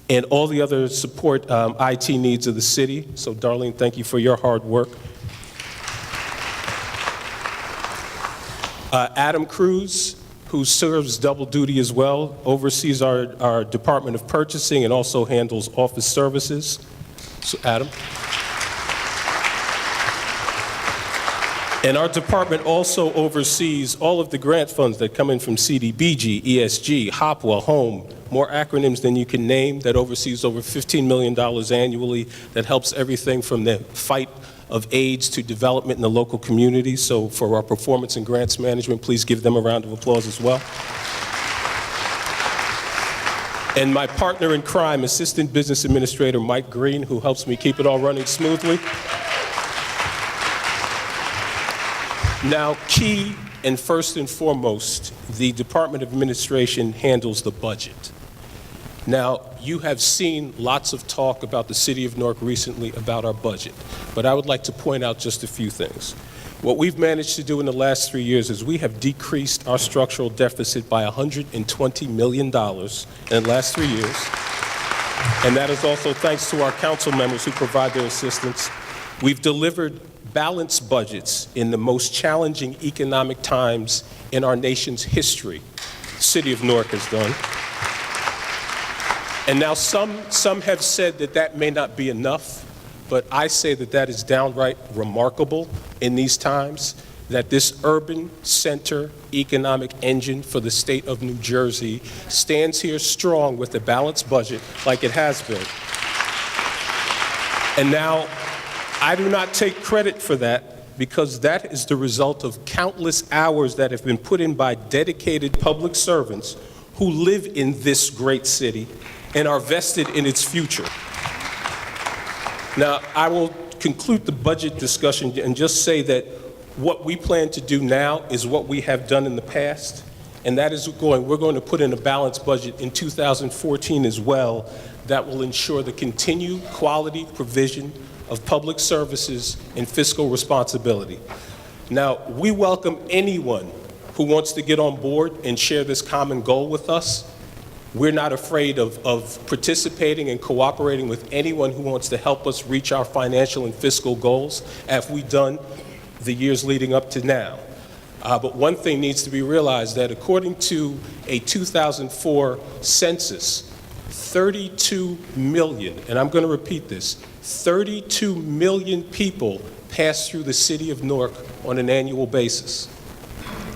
and all the other support IT needs of the city. So, Darlene, thank you for your hard work. Adam Cruz, who serves double duty as well, oversees our Department of Purchasing and also handles office services. So, Adam. And our department also oversees all of the grant funds that come in from CDBG, ESG, Hopwell, Home, more acronyms than you can name, that oversees over $15 million annually, that helps everything from the fight of AIDS to development in the local community. So for our performance and grants management, please give them a round of applause as well. And my partner in crime, Assistant Business Administrator Mike Green, who helps me keep it all running smoothly. Now, key and first and foremost, the Department of Administration handles the budget. Now, you have seen lots of talk about the City of Newark recently about our budget, but I would like to point out just a few things. What we've managed to do in the last 3 years is we have decreased our structural deficit by $120 million in the last 3 years, and that is also thanks to our council members who provide their assistance. We've delivered balanced budgets in the most challenging economic times in our nation's history. The City of Newark has done. And now some have said that that may not be enough, but I say that that is downright remarkable in these times, that this urban center economic engine for the state of New Jersey stands here strong with a balanced budget like it has been. And now, I do not take credit for that, because that is the result of countless hours that have been put in by dedicated public servants who live in this great city and are vested in its future. Now, I will conclude the budget discussion and just say that what we plan to do now is what we have done in the past, and that is we're going to put in a balanced budget in 2014 as well that will ensure the continued quality provision of public services and fiscal responsibility. Now, we welcome anyone who wants to get on board and share this common goal with us. We're not afraid of participating and cooperating with anyone who wants to help us reach our financial and fiscal goals, as we've done the years leading up to now. But one thing needs to be realized, that according to a 2004 census, 32 million, and I'm going to repeat this, 32 million people pass through the city of Newark on an annual basis.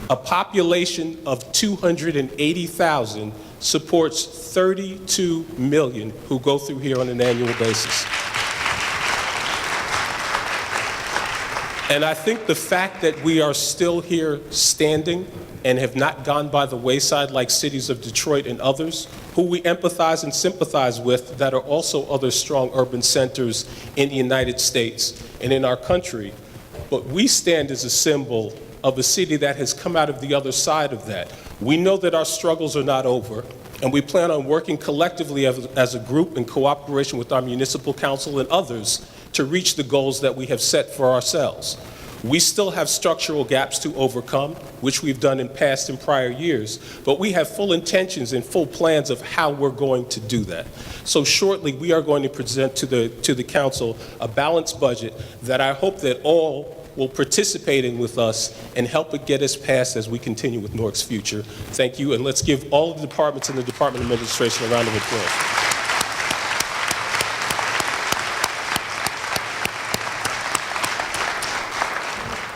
A population of 280,000 supports 32 million who go through here on an annual basis. And I think the fact that we are still here standing and have not gone by the wayside like cities of Detroit and others, who we empathize and sympathize with, that are also other strong urban centers in the United States and in our country, but we stand as a symbol of a city that has come out of the other side of that. We know that our struggles are not over, and we plan on working collectively as a group in cooperation with our municipal council and others to reach the goals that we have set for ourselves. We still have structural gaps to overcome, which we've done in past and prior years, but we have full intentions and full plans of how we're going to do that. So shortly, we are going to present to the council a balanced budget that I hope that all will participate in with us and help it get us passed as we continue with Newark's future. Thank you, and let's give all of the departments in the Department of Administration a round of applause.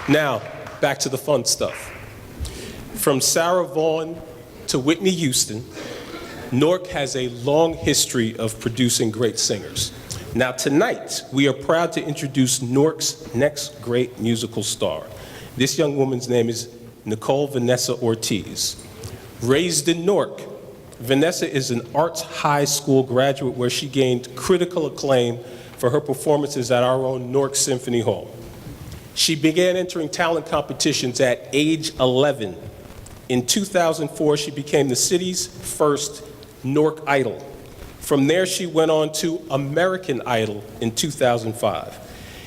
Now, back to the fun stuff. From Sarah Vaughan to Whitney Houston, Newark has a long history of producing great singers. Now tonight, we are proud to introduce Newark's next great musical star. This young woman's name is Nicole Vanessa Ortiz. Raised in Newark, Vanessa is an arts high school graduate where she gained critical acclaim for her performances at our own Newark Symphony Hall. She began entering talent competitions at age 11 In 2004, she became the city's first NEWARK Idol. From there, she went on to American Idol in 2005.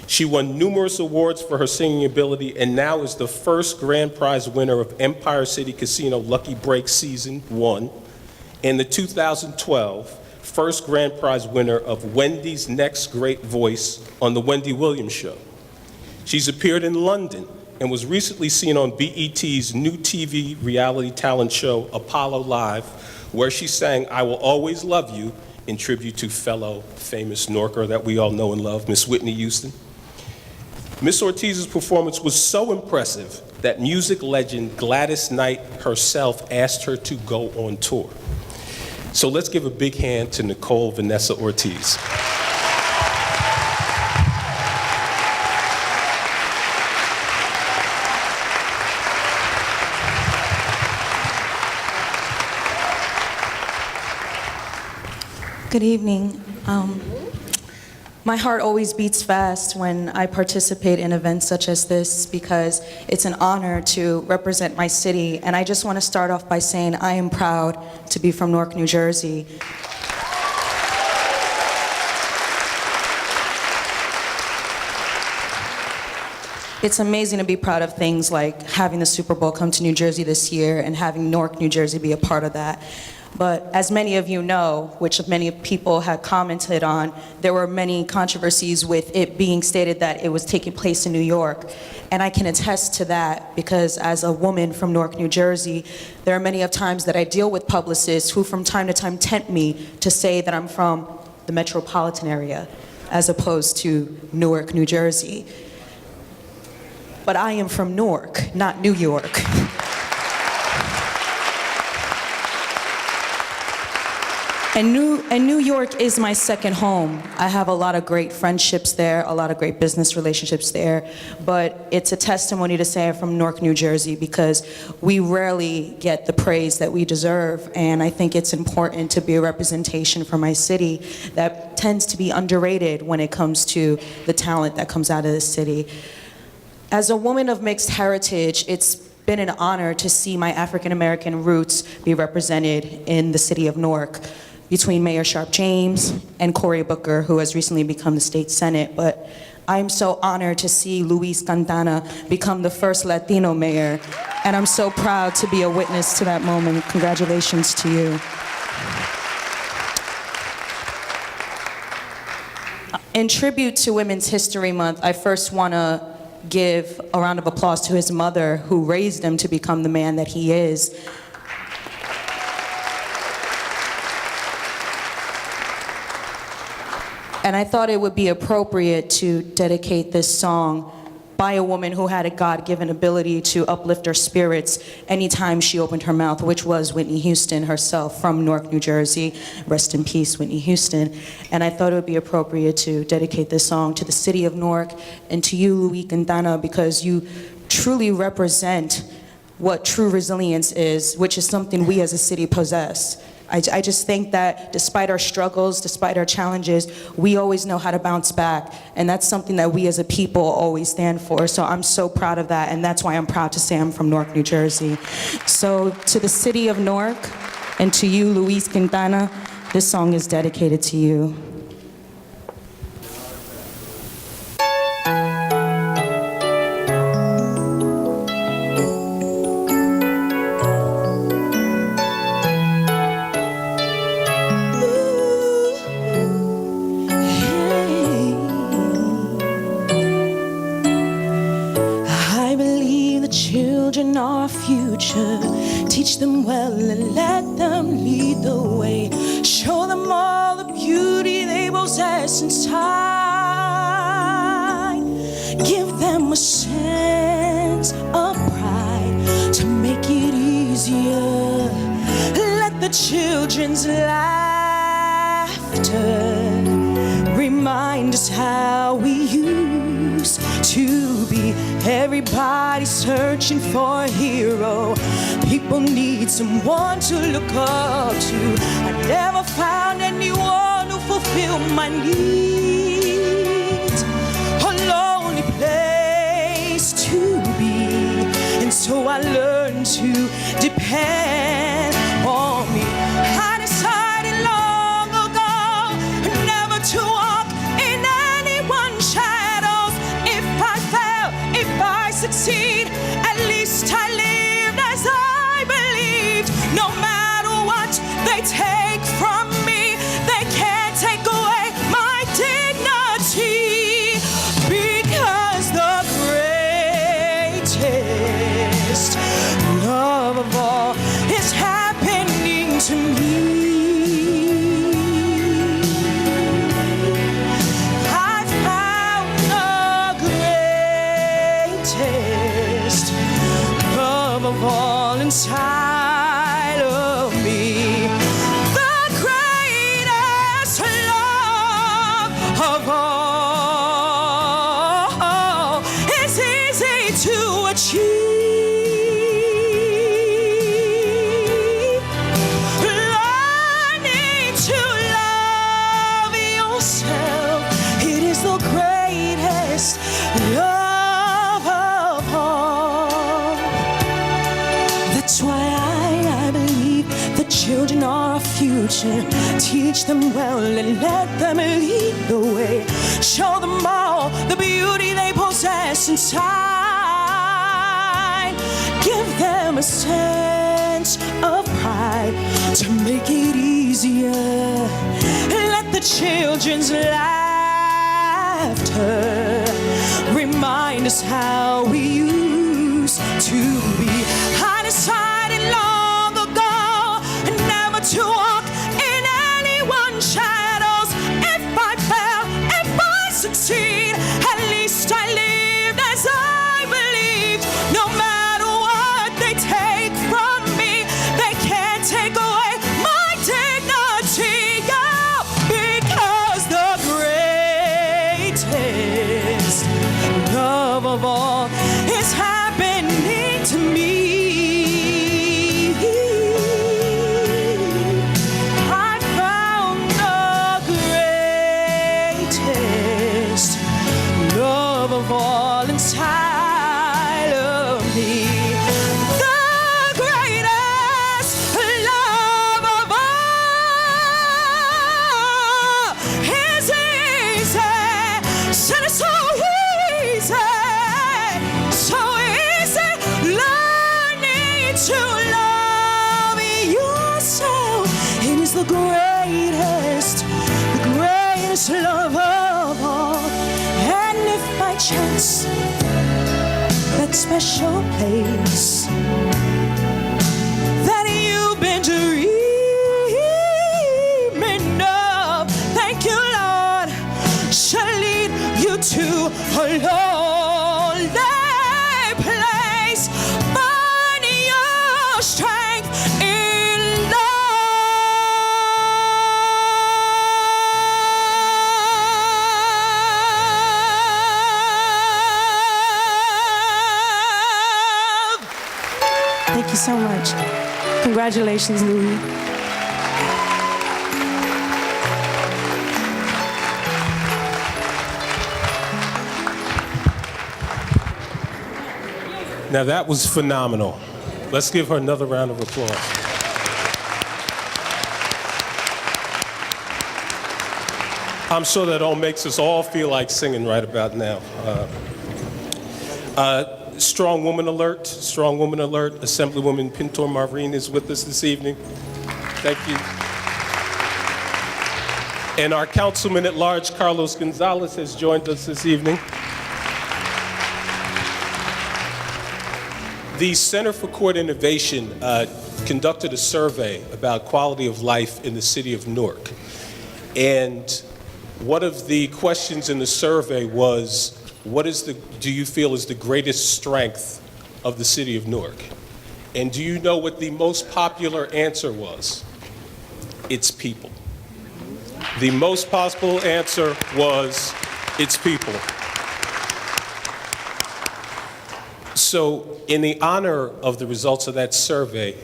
She won numerous awards for her singing ability and now is the first grand prize winner of Empire City Casino Lucky Break Season 1 and the 2012 first grand prize winner of Wendy's Next Great Voice on The Wendy Williams Show. She's appeared in London and was recently seen on BET's new TV reality talent show, Apollo Live, where she sang I Will Always Love You in tribute to fellow famous Norker that we all know and love, Miss Whitney Houston. Miss Ortiz's performance was so impressive that music legend Gladys Knight herself asked her to go on tour. So let's give a big hand to Nicole Vanessa Ortiz. Good evening. My heart always beats fast when I participate in events such as this because it's an honor to represent my city. And I just want to start off by saying I am proud to be from Newark, New Jersey. It's amazing to be proud of things like having the Super Bowl come to New Jersey this year and having Newark, New Jersey be a part of that. But as many of you know, which many people had commented on, there were many controversies with it being stated that it was taking place in New York. And I can attest to that because as a woman from Newark, New Jersey, there are many of times that I deal with publicists who from time to time tempt me to say that I'm from the metropolitan area as opposed to Newark, New Jersey. But I am from Newark, not New York. And New York is my second home. I have a lot of great friendships there, a lot of great business relationships there, but it's a testimony to say I'm from Newark, New Jersey because we rarely get the praise that we deserve, and I think it's important to be a representation for my city that tends to be underrated when it comes to the talent that comes out of this city. As a woman of mixed heritage, it's been an honor to see my African American roots be represented in the city of Newark, between Mayor Sharp James and Cory Booker, who has recently become the state senate. But I'm so honored to see Luis Quintana become the first Latino mayor, and I'm so proud to be a witness to that moment. Congratulations to you. In tribute to Women's History Month, I first want to give a round of applause to his mother, who raised him to become the man that he is. And I thought it would be appropriate to dedicate this song by a woman who had a God-given ability to uplift her spirits anytime she opened her mouth, which was Whitney Houston herself from Newark, New Jersey. Rest in peace, Whitney Houston. And I thought it would be appropriate to dedicate this song to the city of Newark and to you, Luis Quintana, because you truly represent what true resilience is, which is something we as a city possess. I just think that despite our struggles, despite our challenges, we always know how to bounce back. And that's something that we as a people always stand for. So I'm so proud of that. And that's why I'm proud to say I'm from Newark, New Jersey. So to the city of Newark and to you, Luis Quintana, this song is dedicated to you. Children are our future. Teach them well and let them lead the way. Show them all the beauty they possess inside. Give them a sense of pride to make it easier. Let the children's laughter remind us how we used to be. Everybody's searching for a hero. People need someone to look up to. I never found anyone who fulfilled my needs. A lonely place to be. And so I learned to depend depend on me. I decided long ago never to walk in anyone's shadows. If I fail, if I succeed, at least I lived as I believed. No matter what they take from me, they can't take away my dignity, because the greatest love of all is happening to me. I found the greatest love of all inside of me. The greatest love of all is easy to achieve. Learning to love yourself, it is the greatest love of all. That's why I believe the children are our future. Teach them well and let them lead the way. Show them all the beauty they possess inside. Give them a sense of pride to make it easier. Let the children's laughter remind us how we used to be. I decided long ago never to walk in anyone's shadows. If I fail, if I succeed, at least I lived as I believed. No matter what they take from me, they can't take away my dignity. Yeah, because the greatest love of all is happening to me. I found the greatest love of all inside of me. The greatest love of all is easy. Said it's so easy, so easy. Learning to love yourself, it is the greatest love of all. And if by chance that special place that you've been dreaming of, thank you, Lord, shall lead you to a lonely place. Find your strength in love. Thank you so much. Congratulations, Louis. Now that was phenomenal. Let's give her another round of applause. I'm sure that all makes us all feel like singing right about now. Strong woman alert, strong woman alert. Assemblywoman Pintor Marvin is with us this evening. Thank you. And our Councilman at Large, Carlos Gonzalez, has joined us this evening. The Center for Court Innovation conducted a survey about quality of life in the city of Newark. And one of the questions in the survey was, do you feel is the greatest strength of the city of Newark? And do you know what the most popular answer was? It's people. The most possible answer was, it's people. So in the honor of the results of that survey,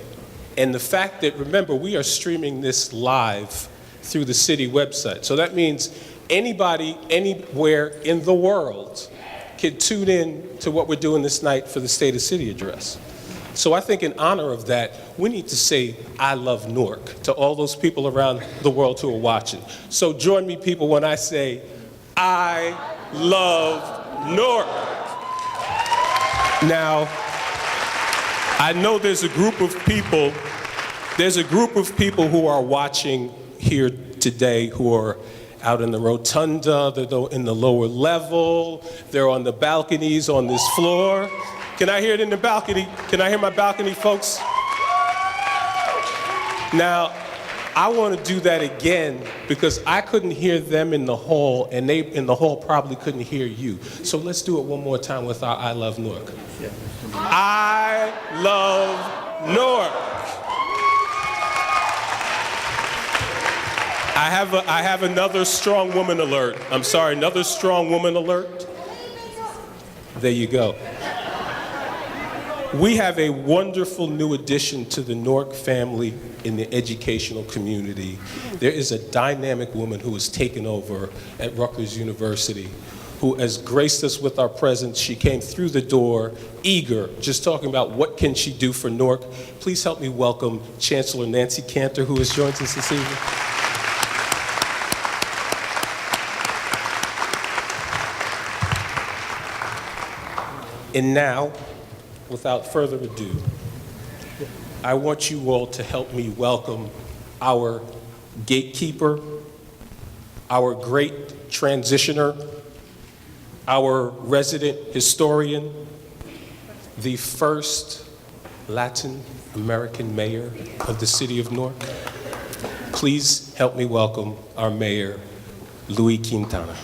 and the fact that, remember, we are streaming this live through the city website. So that means anybody, anywhere in the world can tune in to what we're doing this night for the State of City Address. So I think in honor of that, we need to say, I love Newark, to all those people around the world who are watching. So join me, people, when I say, I love Newark. Now, I know there's a group of people who are watching here today who are out in the rotunda, they're in the lower level, they're on the balconies on this floor. Can I hear it in the balcony? Can I hear my balcony folks? Now, I want to do that again because I couldn't hear them in the hall, and they in the hall probably couldn't hear you. So let's do it one more time with our I Love Newark. I love Newark. I have another strong woman alert. I'm sorry, another strong woman alert. There you go. We have a wonderful new addition to the Newark family in the educational community. There is a dynamic woman who has taken over at Rutgers University, who has graced us with our presence. She came through the door, eager, just talking about what can she do for Newark. Please help me welcome Chancellor Nancy Cantor, who has joined us this evening. And now, without further ado, I want you all to help me welcome our gatekeeper, our great transitioner, our resident historian, the first Latin American mayor of the city of Newark. Please help me welcome our mayor, Luis Quintana.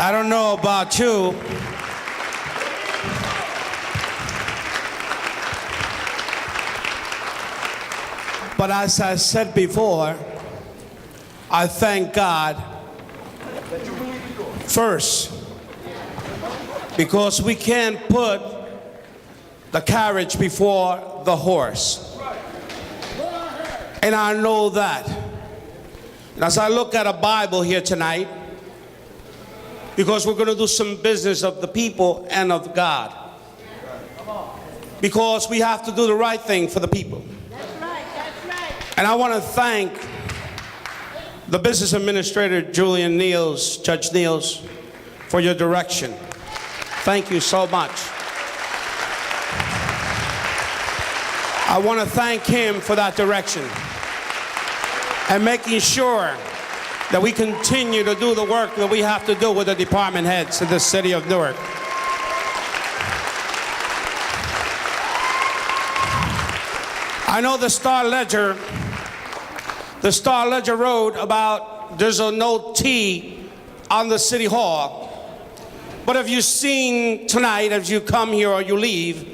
I don't know about you, but as I said before, I thank God first because we can't put the carriage before the horse. And I know that. And as I look at a Bible here tonight, because we're going to do some business of the people and of God. Because we have to do the right thing for the people. That's right. And I want to thank the business administrator, Julian Niels, Judge Niels, for your direction. Thank you so much. I want to thank him for that direction and making sure that we continue to do the work that we have to do with the department heads in the city of Newark. I know the Star Ledger wrote about there's a no T on the city hall. But if you've seen tonight, as you come here or you leave,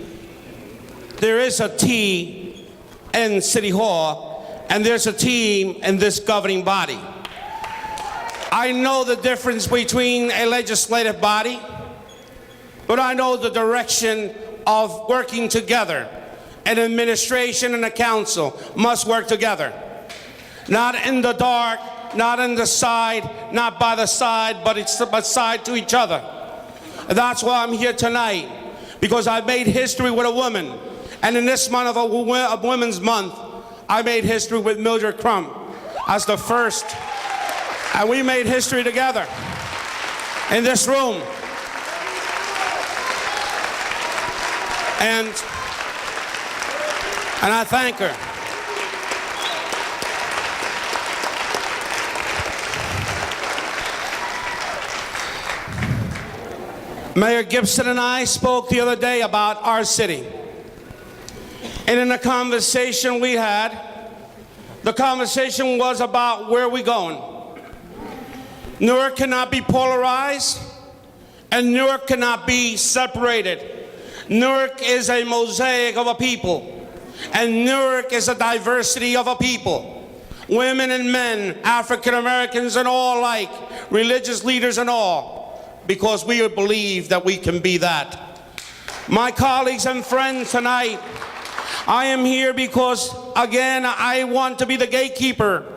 there is a T in City Hall, and there's a T in this governing body. I know the difference between a legislative body, but I know the direction of working together. An administration and a council must work together. Not in the dark, not in the side, not by the side, but it's side to each other. And that's why I'm here tonight, because I made history with a woman. And in this month of Women's Month, I made history with Mildred Crump as the first. And we made history together in this room. And I thank her. Mayor Gibson and I spoke the other day about our city. And in the conversation we had, the conversation was about where we're going. Newark cannot be polarized, and Newark cannot be separated. Newark is a mosaic of a people. And Newark is a diversity of a people. Women and men, African Americans and all alike, religious leaders and all, because we believe that we can be that. My colleagues and friends tonight, I am here because, again, I want to be the gatekeeper.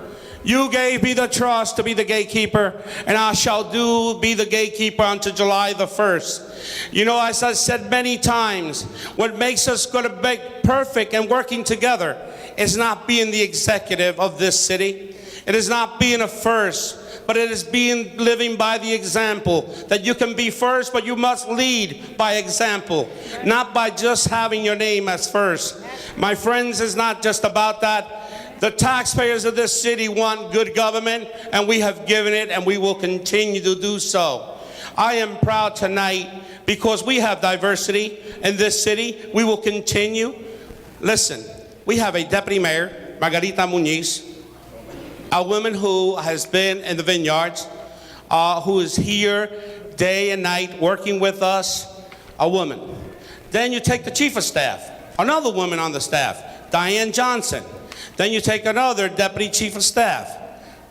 You gave me the trust to be the gatekeeper, and I shall be the gatekeeper until July the 1st. You know, as I said many times, what makes us going to be perfect and working together is not being the executive of this city. It is not being a first, but it is living by the example that you can be first, but you must lead by example, not by just having your name as first. My friends, it's not just about that. The taxpayers of this city want good government, and we have given it, and we will continue to do so. I am proud tonight because we have diversity in this city. We will continue. Listen, we have a deputy mayor, Margarita Muñiz, a woman who has been in the vineyards, who is here day and night working with us, a woman. Then you take the chief of staff, another woman on the staff, Diane Johnson. Then you take another deputy chief of staff,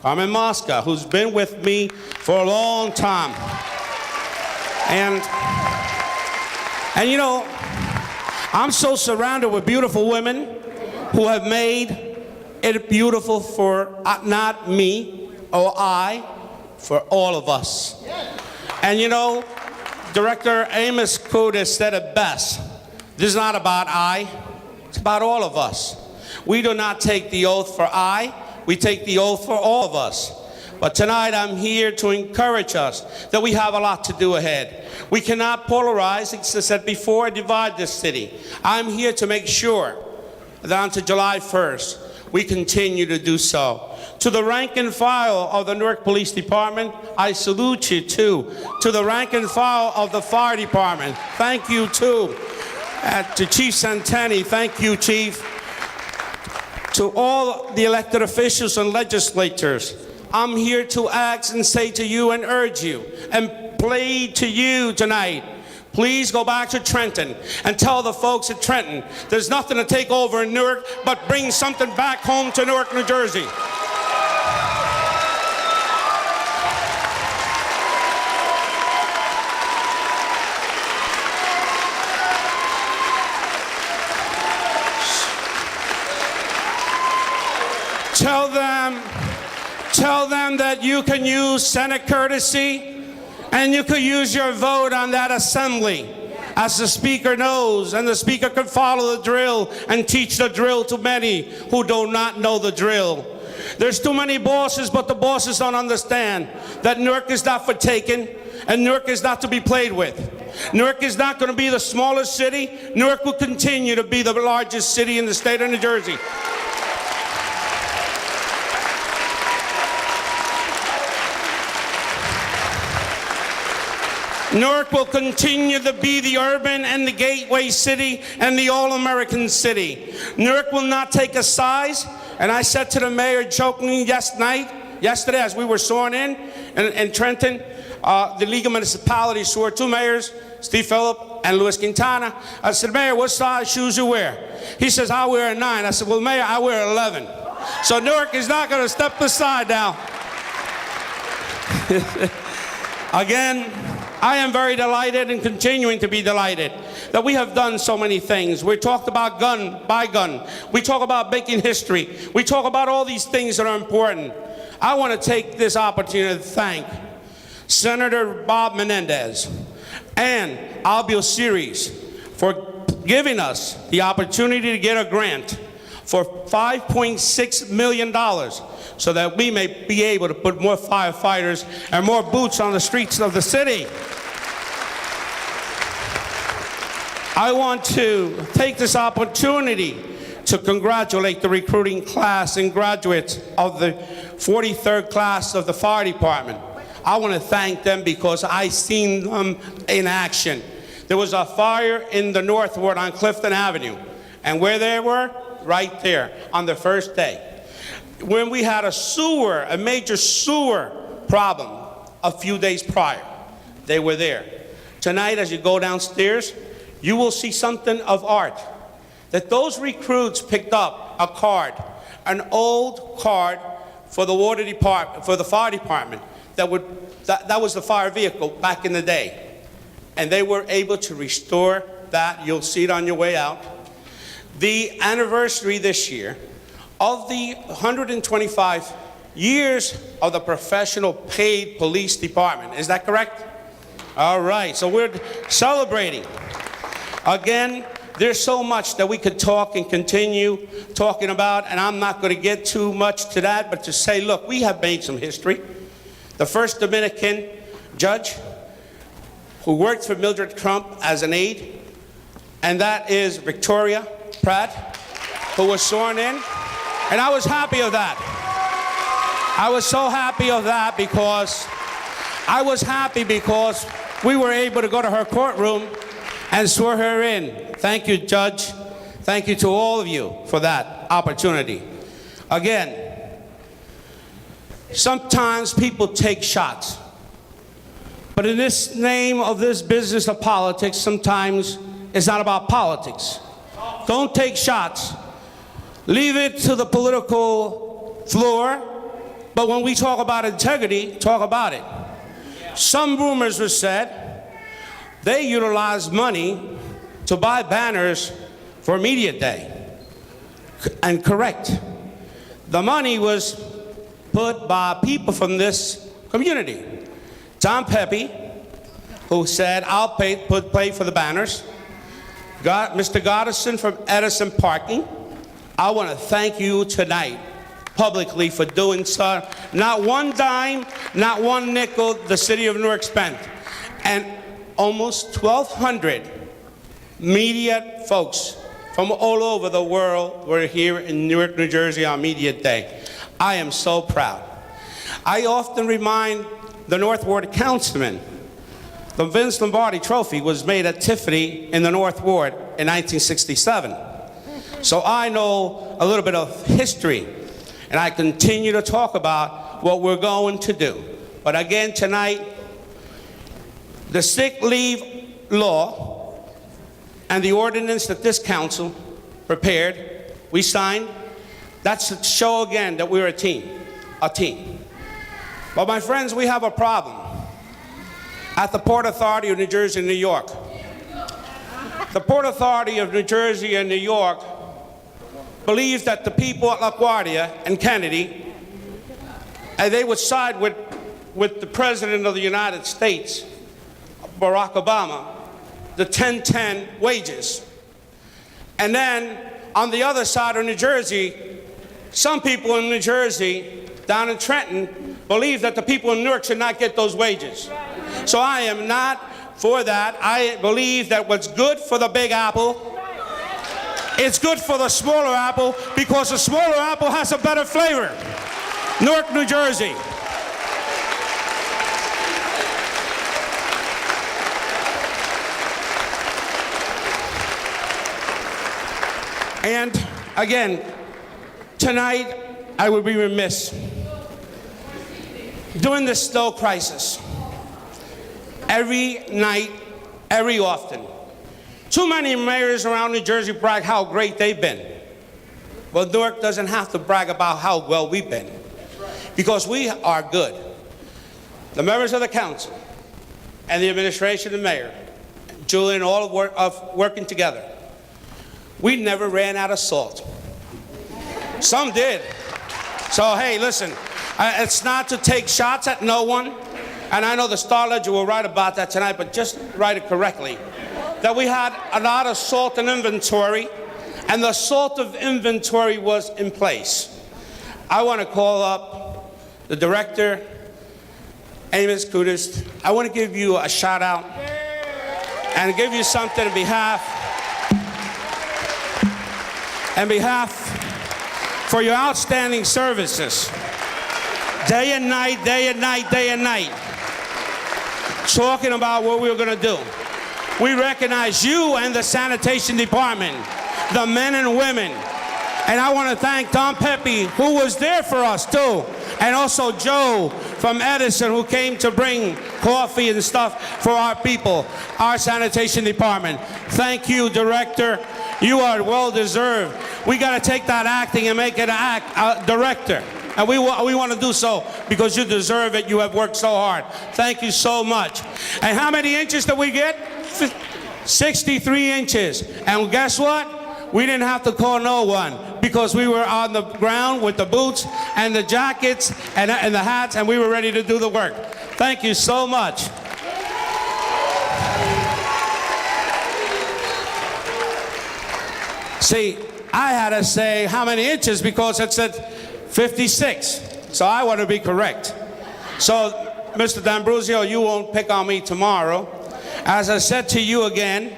Carmen Mosca, who's been with me for a long time. And you know, I'm so surrounded with beautiful women who have made it beautiful for not me or I, for all of us. And you know, Director Amos Cruz said it best. This is not about I, it's about all of us. We do not take the oath for I, we take the oath for all of us. But tonight I'm here to encourage us that we have a lot to do ahead. We cannot polarize, as I said before, divide this city. I'm here to make sure that until July 1st, we continue to do so. To the rank and file of the Newark Police Department, I salute you too. To the rank and file of the Fire Department, thank you too. To Chief Santani, thank you, Chief. To all the elected officials and legislators, I'm here to ask and say to you and urge you and plead to you tonight, please go back to Trenton and tell the folks at Trenton there's nothing to take over in Newark but bring something back home to Newark, New Jersey. Tell them that you can use Senate courtesy and you could use your vote on that assembly, as the speaker knows, and the speaker could follow the drill and teach the drill to many who do not know the drill. There's too many bosses, but the bosses don't understand that Newark is not for taking, and Newark is not to be played with. Newark is not going to be the smallest city. Newark will continue to be the largest city in the state of New Jersey. Newark will continue to be the urban and the gateway city and the all-American city. Newark will not take a size, and I said to the mayor jokingly yesterday as we were sworn in Trenton, the League of Municipalities swore two mayors, Steve Phillip and Louis Quintana. I said, Mayor, what size shoes you wear? He says, I wear a 9. I said, well, Mayor, I wear 11. So Newark is not going to step aside now. Again, I am very delighted and continuing to be delighted that we have done so many things. We talked about gun by gun. We talk about making history. We talk about all these things that are important. I want to take this opportunity to thank Senator Bob Menendez and Albio Series for giving us the opportunity to get a grant for $5.6 million so that we may be able to put more firefighters and more boots on the streets of the city. I want to take this opportunity to congratulate the recruiting class and graduates of the 43rd class of the fire department. I want to thank them because I seen them in action. There was a fire in the North Ward on Clifton Avenue, and where they were? Right there on the first day. When we had a major sewer problem a few days prior, they were there. Tonight, as you go downstairs, you will see something of art that those recruits picked up a card, an old card for the water department, for the fire department, that was the fire vehicle back in the day. And they were able to restore that. You'll see it on your way out. The anniversary this year of the 125 years of the professional paid police department. Is that correct? All right, so we're celebrating. Again, there's so much that we could talk and continue talking about, and I'm not going to get too much to that, but to say, look, we have made some history. The first Dominican judge who worked for Mildred Crump as an aide, and that is Victoria Pratt, who was sworn in, and I was happy of that. I was so happy of that because we were able to go to her courtroom and swear her in. Thank you, Judge. Thank you to all of you for that opportunity. Again, sometimes people take shots. But in this name of this business of politics, sometimes it's not about politics. Don't take shots. Leave it to the political floor. But when we talk about integrity, talk about it. Some rumors were said they utilized money to buy banners for Media Day. And correct. The money was put by people from this community. Tom Pepe, who said, I'll pay for the banners. Mr. Goddison from Edison Parking, I want to thank you tonight publicly for doing so. Not one dime, not one nickel the city of Newark spent. And almost 1,200 media folks from all over the world were here in Newark, New Jersey on Media Day. I am so proud. I often remind the North Ward councilman, the Vince Lombardi Trophy was made at Tiffany in the North Ward in 1967. So I know a little bit of history, and I continue to talk about what we're going to do. But again, tonight, the sick leave law and the ordinance that this council prepared, we signed, that's to show again that we're a team. But my friends, we have a problem at the Port Authority of New Jersey and New York. The Port Authority of New Jersey and New York believes that the people at LaGuardia and Kennedy, and they would side with the President of the United States, Barack Obama, the 10-10 wages. And then on the other side of New Jersey, some people in New Jersey, down in Trenton, believe that the people in Newark should not get those wages. So I am not for that. I believe that what's good for the Big Apple, it's good for the smaller apple, because the smaller apple has a better flavor. Newark, New Jersey. And again, tonight I would be remiss. During this snow crisis, every night, every often, too many mayors around New Jersey brag how great they've been. Well, Newark doesn't have to brag about how well we've been, because we are good. The members of the council and the administration and mayor, Julian, all working together, we never ran out of salt. Some did. So hey, listen, it's not to take shots at no one, and I know the Star Ledger will write about that tonight, but just write it correctly. That we had a lot of salt in inventory, and the salt of inventory was in place. I want to call up the director, Amos Kudus. I want to give you a shout out and give you something on behalf for your outstanding services. Day and night, day and night, day and night, talking about what we were going to do. We recognize you and the sanitation department, the men and women. And I want to thank Tom Pepe, who was there for us too, and also Joe from Edison, who came to bring coffee and stuff for our people, our sanitation department. Thank you, Director. You are well deserved. We got to take that acting and make it an director. And we want to do so because you deserve it. You have worked so hard. Thank you so much. And how many inches did we get? 63 inches. And guess what? We didn't have to call no one because we were on the ground with the boots and the jackets and the hats, and we were ready to do the work. Thank you so much. See, I had to say how many inches because it said 56. So I want to be correct. So, Mr. D'Ambrosio, you won't pick on me tomorrow. As I said to you again,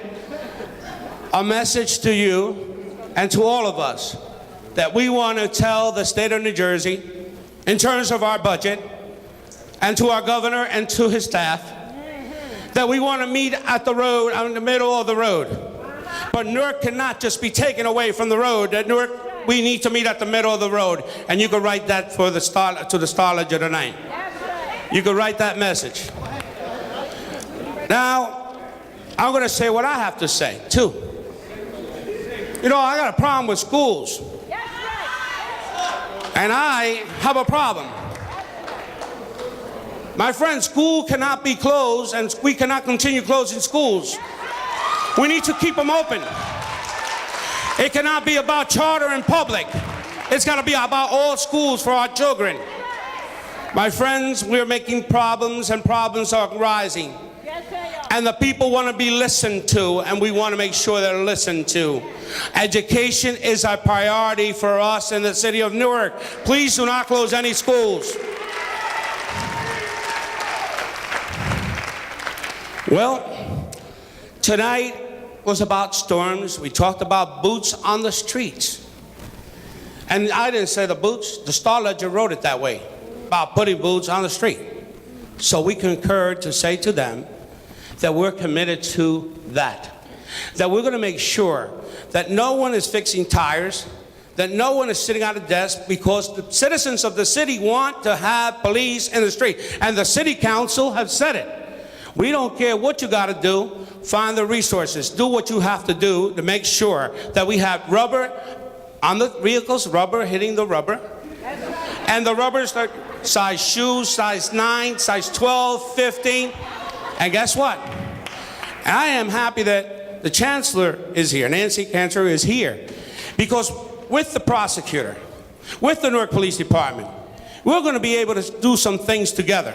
a message to you and to all of us that we want to tell the state of New Jersey in terms of our budget and to our governor and to his staff that we want to meet at the road, in the middle of the road. But Newark cannot just be taken away from the road. That Newark, we need to meet at the middle of the road. And you can write that for the to the Star Ledger tonight. You can write that message. Now, I'm going to say what I have to say, too. You know, I got a problem with schools. And I have a problem. My friend, school cannot be closed, and we cannot continue closing schools. We need to keep them open. It cannot be about charter and public. It's got to be about all schools for our children. My friends, we're making problems, and problems are rising. And the people want to be listened to, and we want to make sure they're listened to. Education is a priority for us in the city of Newark. Please do not close any schools. Well, tonight was about storms. We talked about boots on the streets. And I didn't say the boots. The Star Ledger wrote it that way, about putting boots on the street. So we concurred to say to them that we're committed to that. That we're going to make sure that no one is fixing tires, that no one is sitting at a desk, because the citizens of the city want to have police in the street. And the city council have said it. We don't care what you got to do. Find the resources. Do what you have to do to make sure that we have rubber on the vehicles, rubber hitting the rubber. And the rubbers are size shoes, size 9, size 12, 15. And guess what? I am happy that the chancellor is here, Nancy Cantor is here, because with the prosecutor, with the Newark Police Department, we're going to be able to do some things together,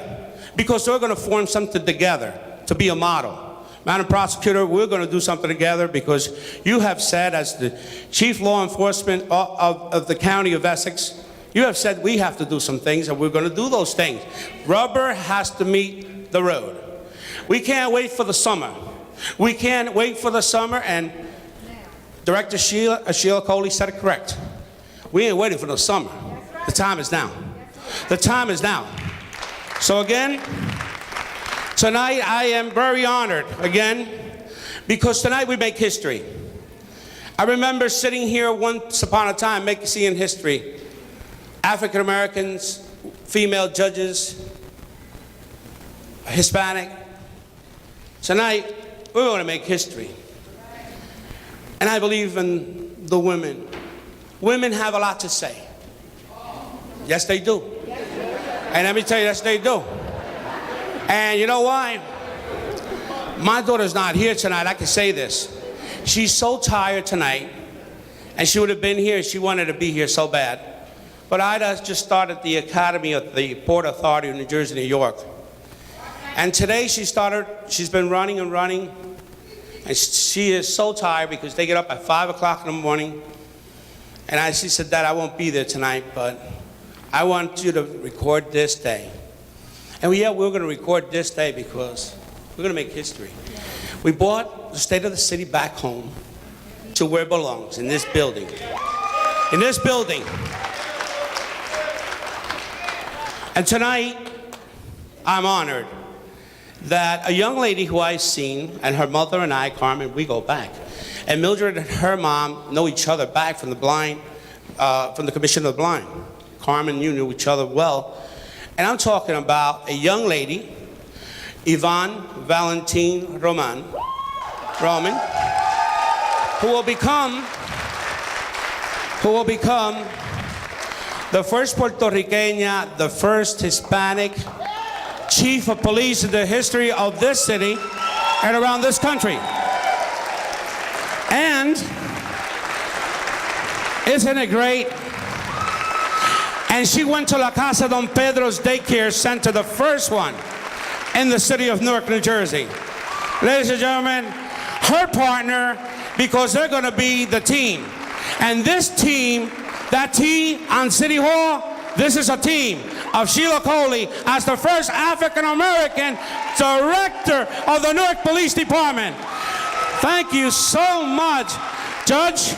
because they're going to form something together to be a model. Madam Prosecutor, we're going to do something together because you have said, as the Chief Law Enforcement of the County of Essex, you have said we have to do some things, and we're going to do those things. Rubber has to meet the road. We can't wait for the summer. We can't wait for the summer, and Director Sheila Coley said it correct. We ain't waiting for the summer. The time is now. The time is now. So again, tonight I am very honored, again, because tonight we make history. I remember sitting here once upon a time seeing history. African Americans, female judges, Hispanic. Tonight, we're going to make history. And I believe in the women. Women have a lot to say. Yes, they do. And let me tell you, yes, they do. And you know why? My daughter's not here tonight. I can say this. She's so tired tonight, and she would have been here. She wanted to be here so bad. But Ida just started the Academy of the Port Authority of New Jersey, New York. And today she's been running and running, and she is so tired because they get up at 5 o'clock in the morning. And she said, Dad, I won't be there tonight, but I want you to record this day. And we're going to record this day because we're going to make history. We brought the state of the city back home to where it belongs, in this building. In this building. And tonight, I'm honored that a young lady who I've seen, and her mother and I, Carmen, we go back. And Mildred and her mom know each other back from the Commission of the Blind. Carmen, you knew each other well. And I'm talking about a young lady, Yvonne Valentine Roman, who will become the first Puerto Riqueña, the first Hispanic chief of police in the history of this city and around this country. And isn't it great? And she went to La Casa Don Pedro's daycare center, the first one in the city of Newark, New Jersey. Ladies and gentlemen, her partner, because they're going to be the team. And this team, that T on City Hall, this is a team of Sheila Coley as the first African-American director of the Newark Police Department. Thank you so much. Judge,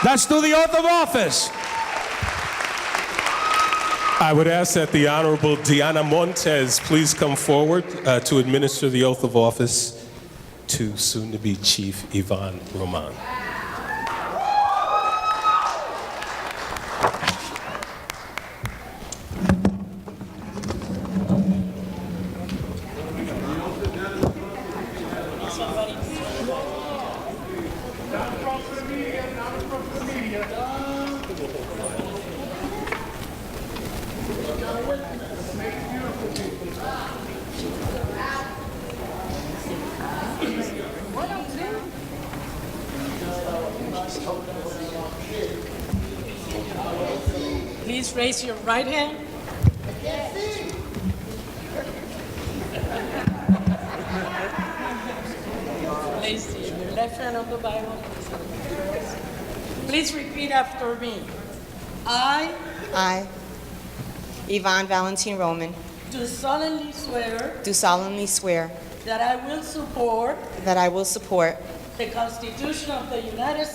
let's do the oath of office. I would ask that the Honorable Diana Montes please come forward to administer the oath of office to soon-to-be Chief Yvonne Roman. Please raise your right hand. Place your left hand on the Bible. Please repeat after me. I, Yvonne Valentine Roman, do solemnly swear that I will support the Constitution of the United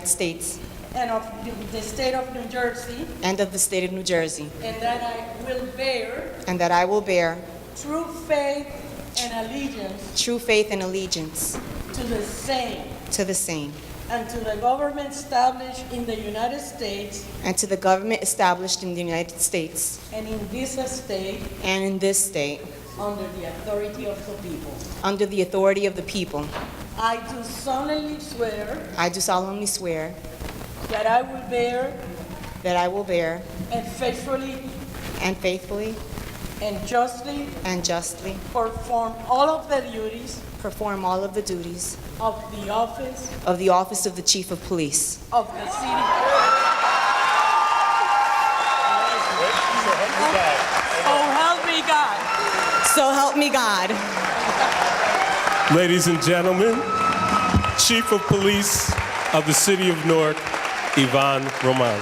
States and of the state of New Jersey, and of the state of New Jersey, and that I will bear true faith and allegiance to the same and to the government established in the United States and in this state under the authority of the people. I do solemnly swear that I will bear and faithfully and justly perform all of the duties of the office of the Chief of Police of the city. So help me God. Ladies and gentlemen, Chief of Police of the City of Newark, Yvonne Roman.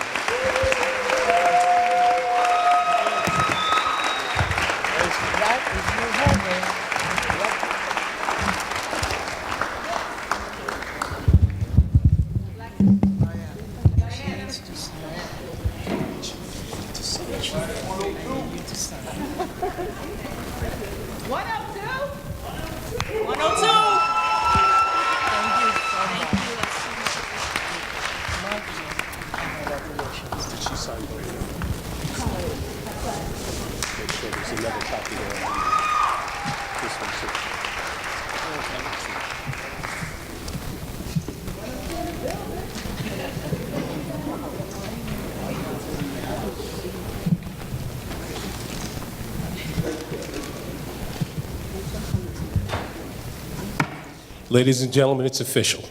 Ladies and gentlemen, it's official.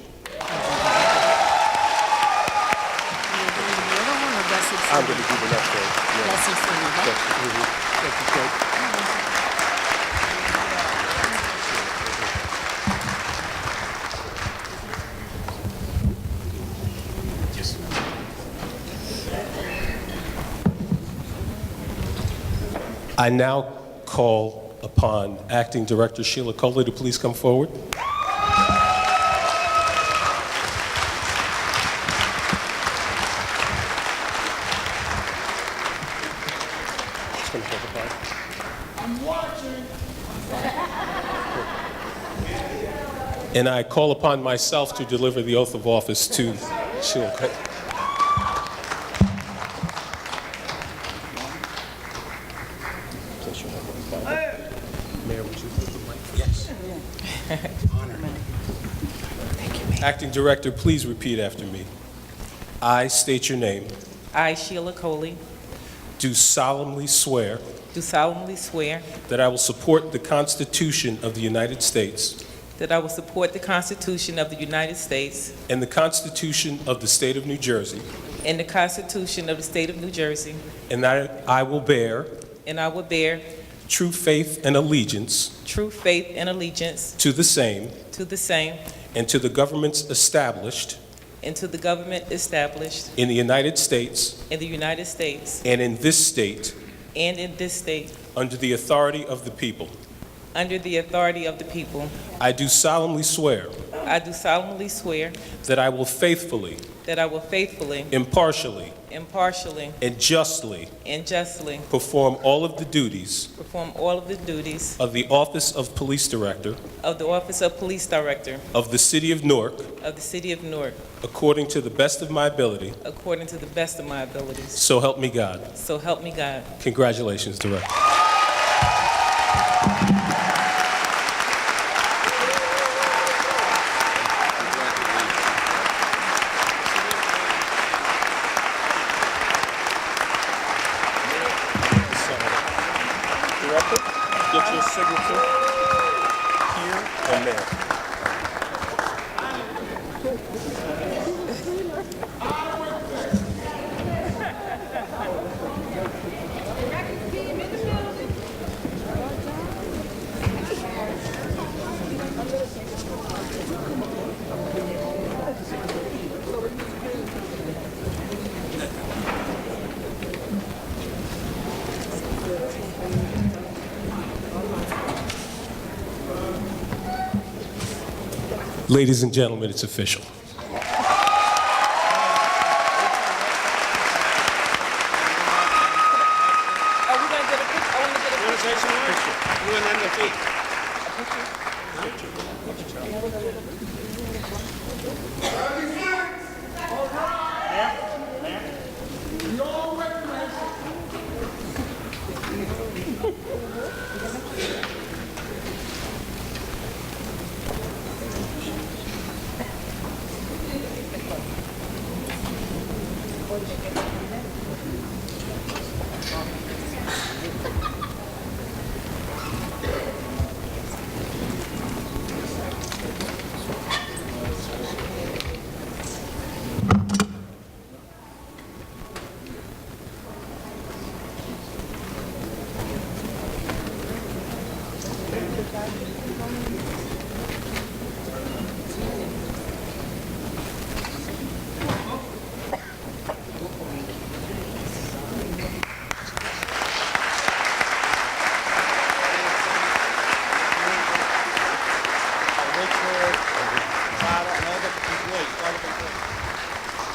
I'm going to do the next one. I now call upon Acting Director Sheila Coley to please come forward. And I call upon myself to deliver the oath of office to Sheila. Mayor, would you put the mic? Yes. Honor. Thank Acting Director, please repeat after me. I state your name. I, Sheila Coley, Do solemnly swear do solemnly swear that I will support the Constitution of the United States that I will support the Constitution of the United States and the Constitution of the State of New Jersey, and the Constitution of the State of New Jersey, and that I will bear and I will bear true faith and allegiance true faith and allegiance to the same to the same and to the governments established and to the government established in the United States in the United States and in this state and in this state under the authority of the people. under the authority of the people. I do solemnly swear I do solemnly swear that I will faithfully, that I will faithfully, impartially, impartially, and justly and justly perform all of the duties perform all of the duties of the Office of Police Director of the Office of Police Director of the City of Newark of the City of Newark according to the best of my ability. according to the best of my abilities. So help me God. So help me God. Congratulations, Director. Director, get your signature here and there. Ladies and gentlemen, it's official.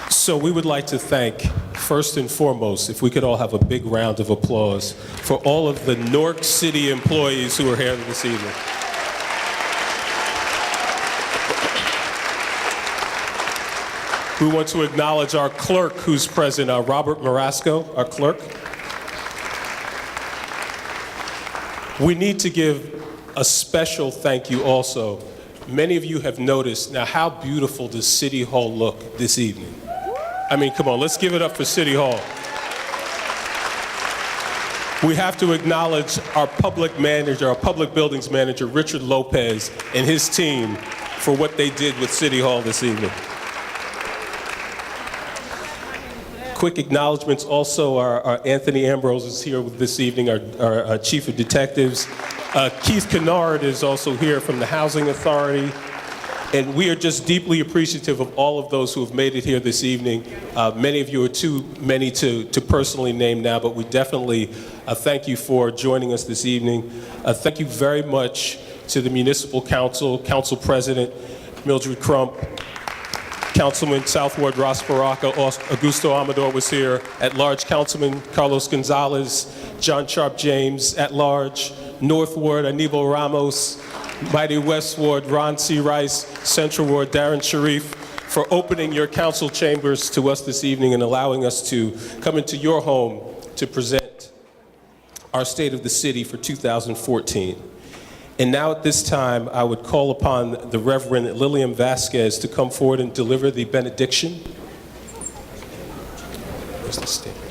So we would like to thank, first and foremost, if we could all have a big round of applause for all of the Newark City employees who are here this evening. We want to acknowledge our clerk who's present, Robert Marasco, our clerk. We need to give a special thank you also. Many of you have noticed, now how beautiful does City Hall look this evening? I mean, come on, let's give it up for City Hall. We have to acknowledge our public manager, our public buildings manager, Richard Lopez, and his team for what they did with City Hall this evening. Quick acknowledgements also, our Anthony Ambrose is here this evening, our Chief of Detectives. Keith Kennard is also here from the Housing Authority. And we are just deeply appreciative of all of those who have made it here this evening. Many of you are too many to personally name now, but we definitely thank you for joining us this evening. Thank you very much to the Municipal Council, Council President Mildred Crump, Councilman South Ward Ross Baraka, Augusto Amador was here, at-large Councilman Carlos Gonzalez, John Sharp James, at-large, North Ward Aníbal Ramos, Mighty West Ward Ron C. Rice, Central Ward Darren Sharif, for opening your council chambers to us this evening and allowing us to come into your home to present our State of the City for 2014. And now at this time, I would call upon the Reverend Lillian Vasquez to come forward and deliver the benediction. Where's the statement?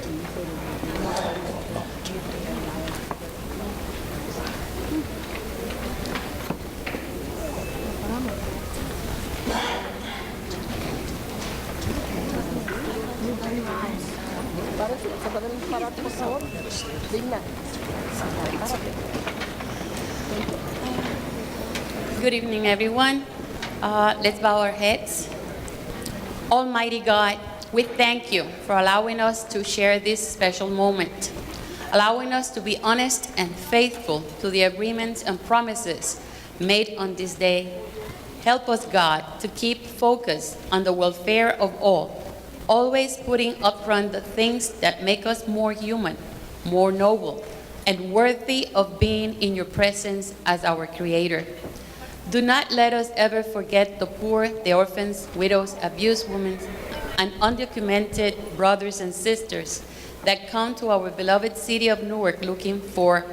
Good evening, everyone. Let's bow our heads. Almighty God, we thank you for allowing us to share this special moment, allowing us to be honest and faithful to the agreements and promises made on this day. Help us, God, to keep focused on the welfare of all, always putting up front the things that make us more human, more noble, and worthy of being in your presence as our Creator. Do not let us ever forget the poor, the orphans, widows, abused women, and undocumented brothers and sisters that come to our beloved city of Newark looking for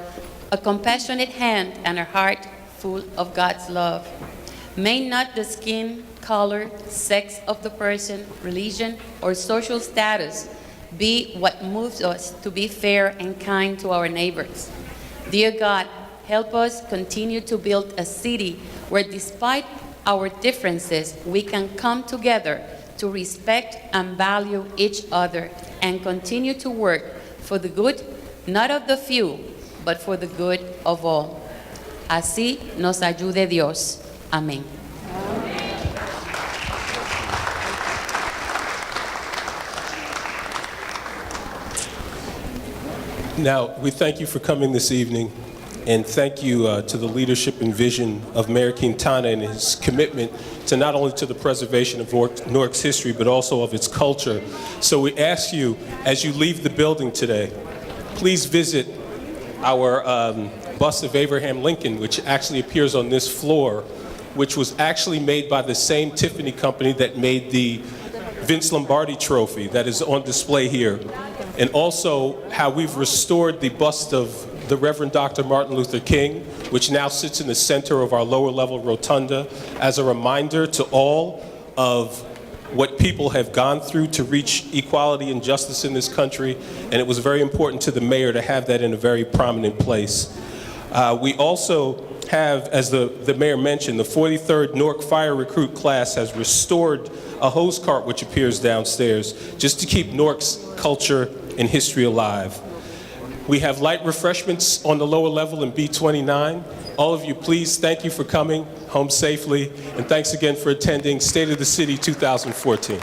a compassionate hand and a heart full of God's love. May not the skin, color, sex of the person, religion, or social status be what moves us to be fair and kind to our neighbors. Dear God, help us continue to build a city where, despite our differences, we can come together to respect and value each other and continue to work for the good, not of the few, but for the good of all. Así nos ayude Dios. Amén. Now, we thank you for coming this evening, and thank you to the leadership and vision of Mayor Quintana and his commitment to not only to the preservation of Newark's history, but also of its culture. So we ask you, as you leave the building today, please visit our bust of Abraham Lincoln, which actually appears on this floor, which was actually made by the same Tiffany company that made the Vince Lombardi trophy that is on display here. And also how we've restored the bust of the Reverend Dr. Martin Luther King, which now sits in the center of our lower level rotunda as a reminder to all of what people have gone through to reach equality and justice in this country. And it was very important to the mayor to have that in a very prominent place. We also have, as the mayor mentioned, the 43rd Newark Fire Recruit class has restored a hose cart which appears downstairs just to keep Newark's culture and history alive. We have light refreshments on the lower level in B29. All of you, please, thank you for coming home safely, and thanks again for attending State of the City 2014.